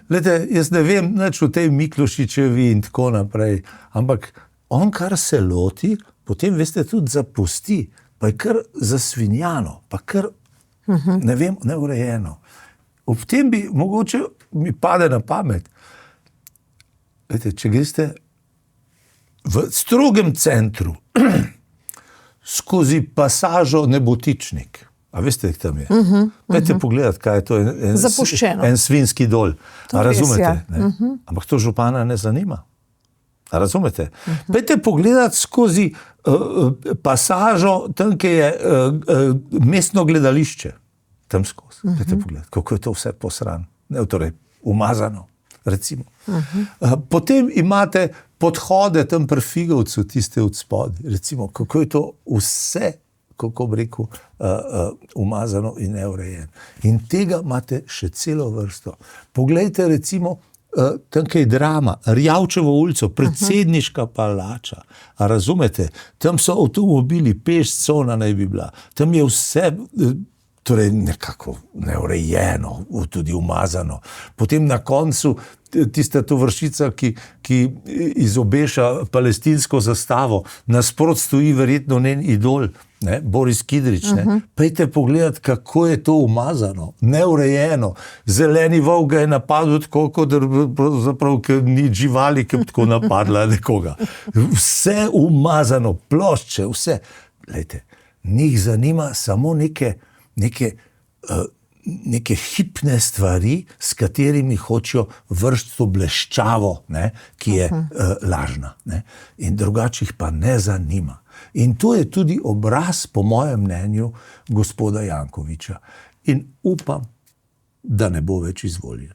Glede, jaz ne vem nič o tej Miklošičevi in tako naprej, ampak on, kar se loti, potem, veste, tudi zapusti, pa je kar zasvinjano, pa kar, ne vem, neurejeno. Ob tem bi mogoče mi pade na pamet, Lejte, če greste v strogem centru skozi pasažo Nebotičnik, a veste, kje tam je? Dajte pogledati, kaj je to, en svinski dol. A razumete? Ne? Ampak to župana ne zanima. A razumete? Dajte pogledati skozi pasažo, tam, kje je mestno gledališče. Tam skozi. Dajte pogledati, kako je to vse posran. Ne, torej, umazano. Recimo. Potem imate podhode tam pri Figovcu, tiste od spodaj. Recimo, kako je to vse, kako bi rekel, umazano in neurejeno. In tega imate še celo vrsto. Poglejte, recimo, tam, kaj je Drama, Rjavčevo ulico, predsedniška palača. A razumete? Tam so avtomobili, peš cona naj bi bila. Tam je vse torej nekako neurejeno, tudi umazano. Potem na koncu tista tovarišica, ki izobeša palestinsko zastavo, nasprot stoji verjetno njen idol, ne, Boris Kidrič. Pejte pogledati, kako je to umazano, neurejeno. Zeleni volk ga je napadel tako, kot pravzaprav ni živali, ki bi tako napadla nekoga. Vse umazano, plošče, vse. Glejte, njih zanima samo neke hipne stvari, s katerimi hočejo vršiti to bleščavo, ne, ki je lažna. Ne. In drugačih pa ne zanima. In to je tudi obraz, po mojem mnenju, gospoda Jankovića. In upam, da ne bo več izvoljen.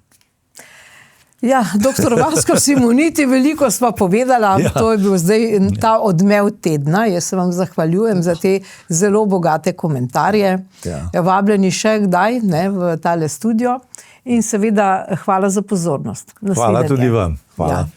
Ja, doktor Vasko Simoniti, veliko sva povedala, to je bil zdaj ta odmev tedna. Jaz se vam zahvaljujem za te zelo bogate komentarje. Vabljeni še kdaj, ne, v tale studio in seveda hvala za pozornost. Hvala tudi vam. Hvala. Ja.